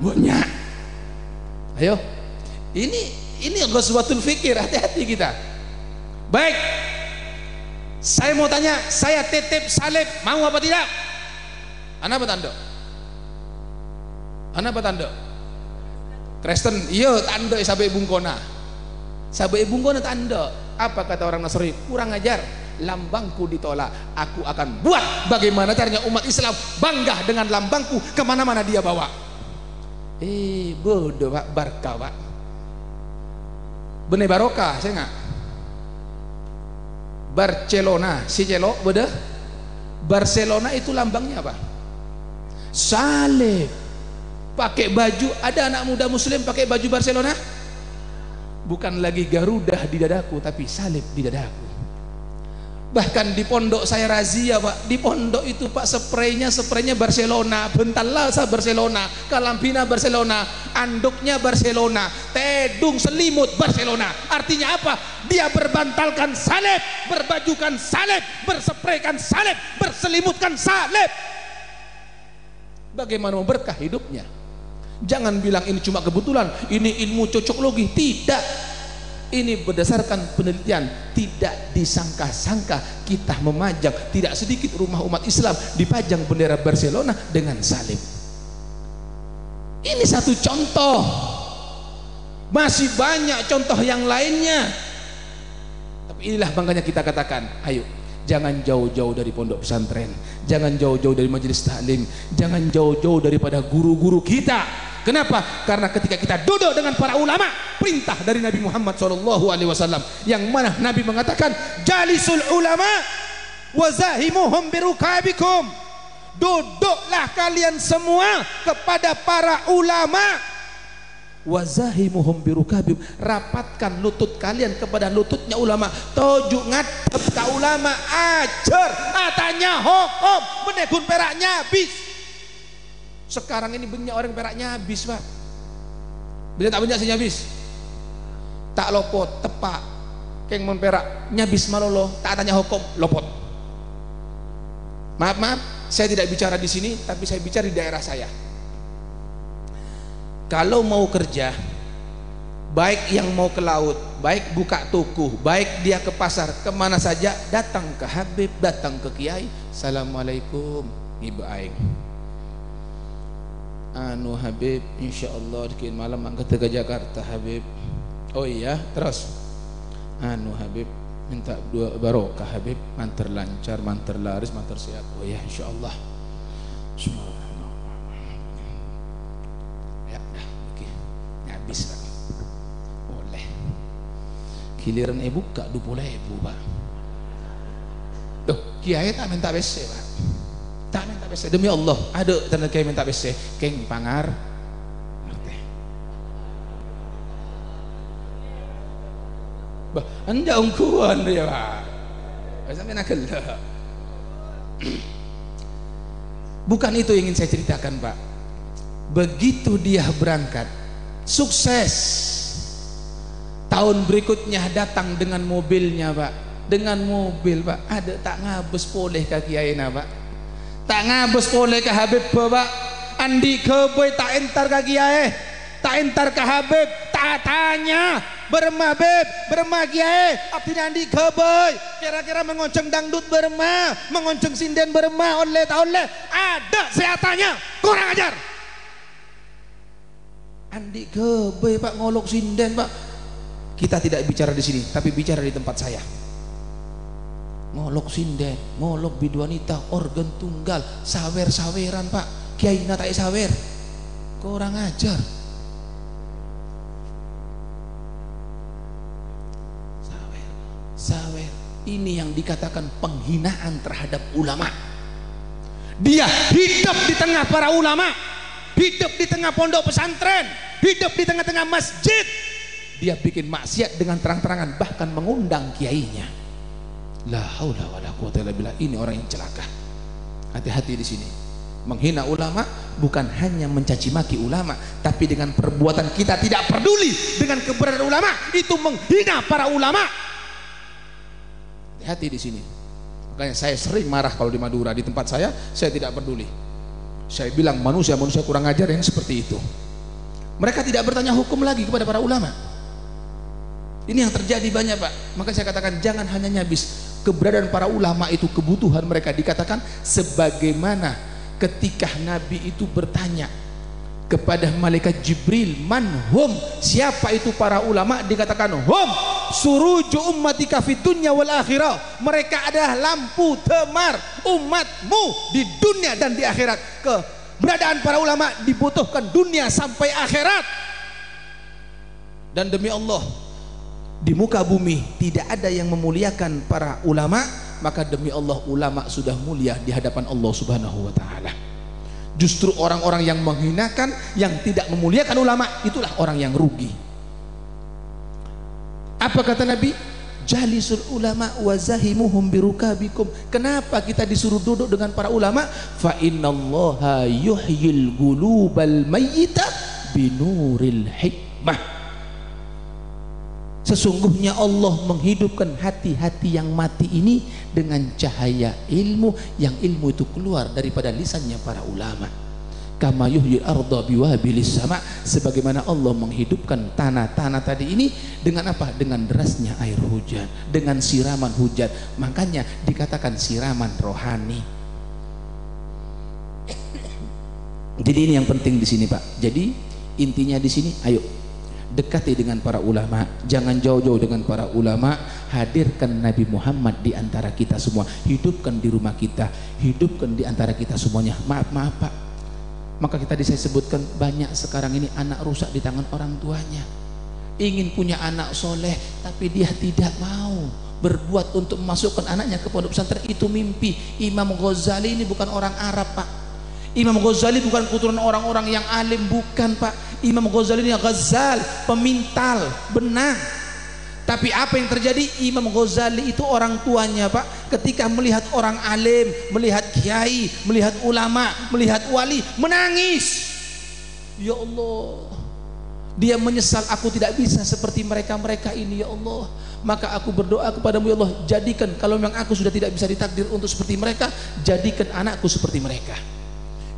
banyak. Ayo, ini ghazwatul fikir, hati-hati kita. Baik, saya mau tanya, saya titip salib mau apa tidak? Anak apa tanda? Anak apa tanda? Kristen, iya tanda sampai bungkona. Sampai bungkona tanda. Apa kata orang Nasrani? Kurang ajar. Lambangku ditolak. Aku akan buat bagaimana caranya umat Islam bangga dengan lambangku kemana-mana dia bawa. Bodoh pak, Barca pak. Benih barokah, saya nggak. Barcelona, si celok, bodoh. Barcelona itu lambangnya apa? Salib. Pakai baju, ada anak muda muslim pakai baju Barcelona, bukan lagi Garuda di dadaku, tapi salib di dadaku. Bahkan di pondok saya razia pak, di pondok itu pak spraynya Barcelona, bental lasa Barcelona, kalampina Barcelona, anduknya Barcelona, tedung selimut Barcelona. Artinya apa? Dia berbantalkan salib, berbajukan salib, berspraykan salib, berselimutkan salib. Bagaimana berkah hidupnya? Jangan bilang ini cuma kebetulan, ini ilmu cocok logi. Tidak, ini berdasarkan penelitian. Tidak disangka-sangka kita memajang, tidak sedikit rumah umat Islam dipajang bendera Barcelona dengan salib. Ini satu contoh, masih banyak contoh yang lainnya. Tapi inilah bangkanya kita katakan, ayo jangan jauh-jauh dari pondok pesantren, jangan jauh-jauh dari majelis taklim, jangan jauh-jauh daripada guru-guru kita. Kenapa? Karena ketika kita duduk dengan para ulama, perintah dari Nabi Muhammad SAW, yang mana Nabi mengatakan, jalisul ulama wazahimuhum birukabikum, duduklah kalian semua kepada para ulama, wazahimuhum birukabim, rapatkan lutut kalian kepada lututnya ulama. Tojuk ngadep ka ulama, ajar atanya hukum menegun peraknya habis. Sekarang ini banyak orang peraknya habis pak. Bila tak banyak sih habis, tak lopot tepak keng mon perak nyabis malolo, tak tanya hukum lopot. Maaf, saya tidak bicara di sini, tapi saya bicara di daerah saya. Kalau mau kerja, baik yang mau ke laut, baik buka toko, baik dia ke pasar, kemana saja, datang ke Habib, datang ke Kiai. Assalamualaikum ibu aing. Anu Habib, insyaallah dikin malam angkat ke Jakarta Habib. Oh iya, terus anu Habib minta dua barokah Habib, mantar lancar, mantar laris, mantar sehat. Oh ya insyaallah. Habis pak, boleh. Giliran buka 20.000 pak. Tuh kiai tak minta WC pak, tak minta WC demi Allah. Ada tanda kiai minta WC, keng pangar. Bah, anda ungkuan dia pak. Sampai nakal. Bukan itu yang ingin saya ceritakan pak. Begitu dia berangkat, sukses, tahun berikutnya datang dengan mobilnya pak, dengan mobil pak, ada tak ngabes boleh ke kiai na pak, tak ngabes boleh ke Habib pak, andi keboy tak entar ke kiai, tak entar ke Habib, tak tanya berma beb, berma kiai, abdi andi keboy, kira-kira mengonceng dangdut berma, mengonceng sinden berma, oleh tak oleh, ada saya tanya, kurang ajar. Andi kebe pak ngolok sinden pak. Kita tidak bicara di sini, tapi bicara di tempat saya. Ngolok sinden, ngolok biduanita, organ tunggal, sawer-saweran pak. Kiai natai sawer, kurang ajar. Sawer. Ini yang dikatakan penghinaan terhadap ulama. Dia hidup di tengah para ulama, hidup di tengah pondok pesantren, hidup di tengah-tengah masjid. Dia bikin maksiat dengan terang-terangan, bahkan mengundang kiainya. La haula wala quwwata illa billah. Ini orang yang celaka. Hati-hati di sini. Menghina ulama bukan hanya mencaci maki ulama, tapi dengan perbuatan kita tidak peduli dengan keberadaan ulama, itu menghina para ulama. Hati di sini. Makanya saya sering marah kalau di Madura, di tempat saya tidak peduli. Saya bilang manusia kurang ajar yang seperti itu. Mereka tidak bertanya hukum lagi kepada para ulama. Ini yang terjadi banyak, Pak. Maka saya katakan jangan hanya nyabis. Keberadaan para ulama itu kebutuhan mereka, dikatakan sebagaimana ketika Nabi itu bertanya kepada malaikat Jibril, man hum, siapa itu para ulama, dikatakan hum suruju ummatika fid dunya wal akhirah, mereka adalah lampu temar umatmu di dunia dan di akhirat. Keberadaan para ulama dibutuhkan dunia sampai akhirat. Dan demi Allah, di muka bumi tidak ada yang memuliakan para ulama, maka demi Allah ulama sudah mulia di hadapan Allah Subhanahu wa taala. Justru orang-orang yang menghinakan, yang tidak memuliakan ulama, itulah orang yang rugi. Apa kata Nabi? Jalisul ulama wa zahimuhum birukabikum. Kenapa kita disuruh duduk dengan para ulama? Fa innallaha yuhyil qulubal mayyita binuril hikmah. Sesungguhnya Allah menghidupkan hati-hati yang mati ini dengan cahaya ilmu, yang ilmu itu keluar daripada lisannya para ulama. Kama yuhyil arda biwabilis sama, sebagaimana Allah menghidupkan tanah-tanah tadi ini dengan apa? Dengan derasnya air hujan, dengan siraman hujan. Makanya dikatakan siraman rohani. Jadi ini yang penting di sini, Pak. Jadi intinya di sini, ayo dekati dengan para ulama, jangan jauh-jauh dengan para ulama. Hadirkan Nabi Muhammad di antara kita semua, hidupkan di rumah kita, hidupkan di antara kita semuanya. Maaf Pak, maka tadi saya sebutkan banyak sekarang ini anak rusak di tangan orang tuanya. Ingin punya anak soleh, tapi dia tidak mau berbuat untuk memasukkan anaknya ke pondok pesantren. Itu mimpi. Imam Ghazali ini bukan orang Arab, Pak. Imam Ghazali bukan keturunan orang-orang yang alim, bukan, Pak. Imam Ghazali ini Ghazal, pemintal, benang. Tapi apa yang terjadi? Imam Ghazali itu orang tuanya, Pak, ketika melihat orang alim, melihat kiai, melihat ulama, melihat wali, menangis. Ya Allah, dia menyesal, aku tidak bisa seperti mereka-mereka ini, ya Allah. Maka aku berdoa kepadamu, ya Allah, jadikan, kalau memang aku sudah tidak bisa ditakdir untuk seperti mereka, jadikan anakku seperti mereka.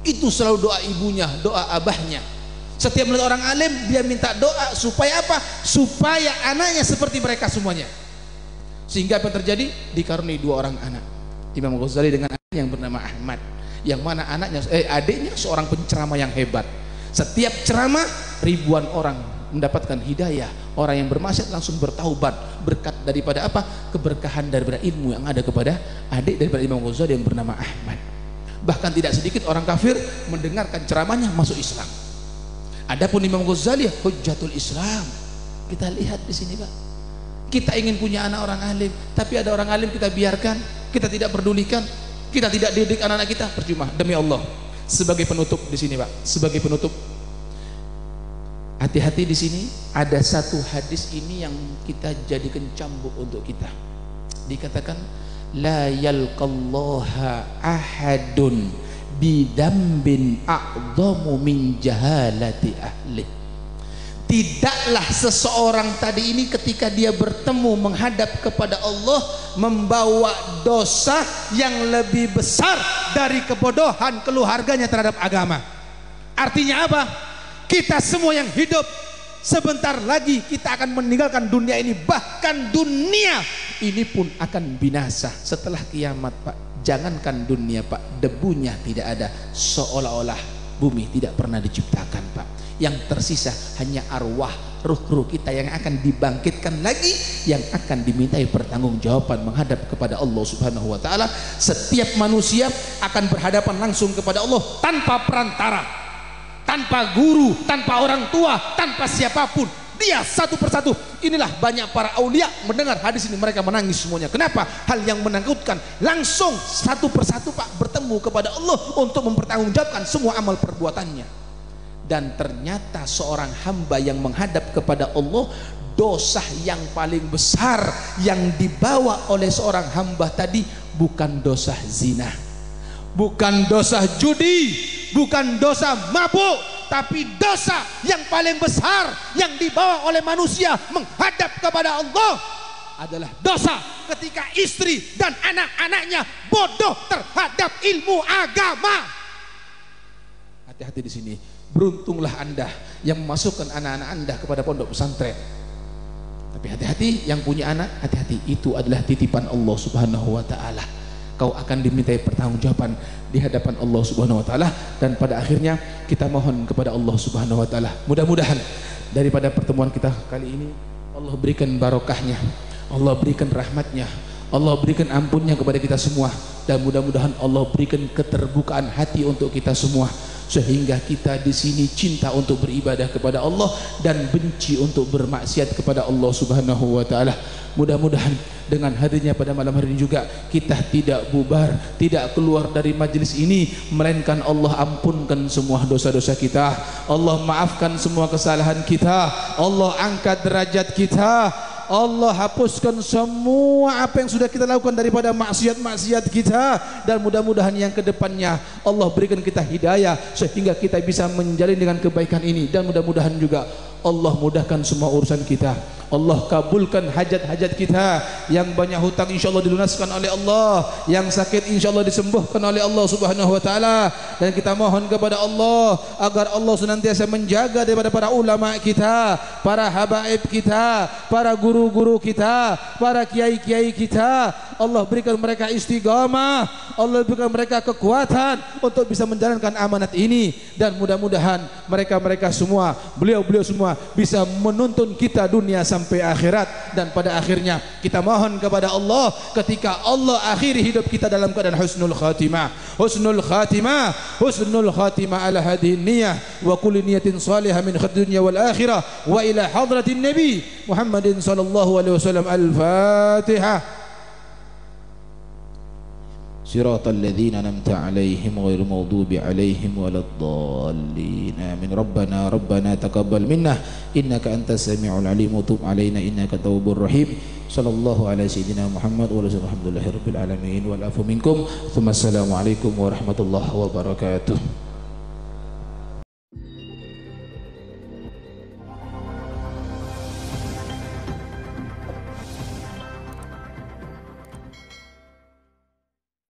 Itu selalu doa ibunya, doa abahnya. Setiap melihat orang alim, dia minta doa supaya apa? Supaya anaknya seperti mereka semuanya. Sehingga apa yang terjadi? Dikaruniai dua orang anak, Imam Ghazali dengan anaknya yang bernama Ahmad, yang mana adiknya seorang penceramah yang hebat. Setiap ceramah ribuan orang mendapatkan hidayah, orang yang bermaksiat langsung bertaubat berkat daripada apa? Keberkahan daripada ilmu yang ada kepada adik daripada Imam Ghazali yang bernama Ahmad. Bahkan tidak sedikit orang kafir mendengarkan ceramahnya masuk Islam. Adapun Imam Ghazali hujjatul Islam. Kita lihat di sini, Pak. Kita ingin punya anak orang alim, tapi ada orang alim kita biarkan, kita tidak pedulikan, kita tidak didik anak-anak kita, percuma. Demi Allah. Sebagai penutup di sini, Pak. Sebagai penutup, hati-hati di sini. Ada satu hadis ini yang kita jadikan cambuk untuk kita. Dikatakan la yalqallaha ahadun bidambin a'dhamu min jahalati ahli. Tidaklah seseorang tadi ini ketika dia bertemu menghadap kepada Allah membawa dosa yang lebih besar dari kebodohan keluarganya terhadap agama. Artinya apa? Kita semua yang hidup sebentar lagi kita akan meninggalkan dunia ini, bahkan dunia ini pun akan binasa setelah kiamat, Pak. Jangankan dunia, Pak, debunya tidak ada, seolah-olah bumi tidak pernah diciptakan, Pak. Yang tersisa hanya arwah, ruh-ruh kita yang akan dibangkitkan lagi, yang akan dimintai pertanggungjawaban menghadap kepada Allah Subhanahu wa taala. Setiap manusia akan berhadapan langsung kepada Allah tanpa perantara, tanpa guru, tanpa orang tua, tanpa siapapun. Dia satu persatu. Inilah banyak para aulia mendengar hadis ini, mereka menangis semuanya. Kenapa? Hal yang menakutkan. Langsung satu persatu, Pak, bertemu kepada Allah untuk mempertanggungjawabkan semua amal perbuatannya. Dan ternyata seorang hamba yang menghadap kepada Allah, dosa yang paling besar yang dibawa oleh seorang hamba tadi bukan dosa zina, bukan dosa judi, bukan dosa mabuk, tapi dosa yang paling besar yang dibawa oleh manusia menghadap kepada Allah adalah dosa ketika istri dan anak-anaknya bodoh terhadap ilmu agama. Hati-hati di sini. Beruntunglah Anda yang memasukkan anak-anak Anda kepada pondok pesantren. Tapi hati-hati yang punya anak, hati-hati, itu adalah titipan Allah Subhanahu wa taala. Kau akan dimintai pertanggungjawaban di hadapan Allah Subhanahu wa taala, dan pada akhirnya kita mohon kepada Allah Subhanahu wa taala. Mudah-mudahan daripada pertemuan kita kali ini Allah berikan barokahnya, Allah berikan rahmatnya, Allah berikan ampunnya kepada kita semua, dan mudah-mudahan Allah berikan keterbukaan hati untuk kita semua, sehingga kita di sini cinta untuk beribadah kepada Allah dan benci untuk bermaksiat kepada Allah Subhanahu wa taala. Mudah-mudahan dengan hadirnya pada malam hari ini juga kita tidak bubar, tidak keluar dari majlis ini, melainkan Allah ampunkan semua dosa-dosa kita, Allah maafkan semua kesalahan kita, Allah angkat derajat kita, Allah hapuskan semua apa yang sudah kita lakukan daripada maksiat-maksiat kita, dan mudah-mudahan yang kedepannya Allah berikan kita hidayah sehingga kita bisa menjalin dengan kebaikan ini, dan mudah-mudahan juga Allah mudahkan semua urusan kita, Allah kabulkan hajat-hajat kita. Yang banyak hutang insyaallah dilunaskan oleh Allah, yang sakit insyaallah disembuhkan oleh Allah Subhanahu wa taala, dan kita mohon kepada Allah agar Allah senantiasa menjaga daripada para ulama kita, para habaib kita, para guru-guru kita, para kiai-kiai kita. Allah berikan mereka istiqamah, Allah berikan mereka kekuatan untuk bisa menjalankan amanat ini, dan mudah-mudahan mereka-mereka semua, beliau-beliau semua bisa menuntun kita dunia sampai akhirat, dan pada akhirnya kita mohon kepada Allah ketika Allah akhiri hidup kita dalam keadaan husnul khatimah, husnul khatimah, husnul khatimah ala hadhihi niyah wa kulli niyatin salihah min khairid dunya wal akhirah wa ila hadratin nabi Muhammadin sallallahu alaihi wasallam. Al-Fatihah. صراط الذين أنعمت عليهم غير المغضوب عليهم ولا الضالين آمين. ربنا تقبل منا إنك أنت السميع العليم وتب علينا إنك التواب الرحيم. صلى الله على سيدنا محمد وعلى آله الحمد لله رب العالمين والعفو منكم ثم السلام عليكم ورحمة الله وبركاته.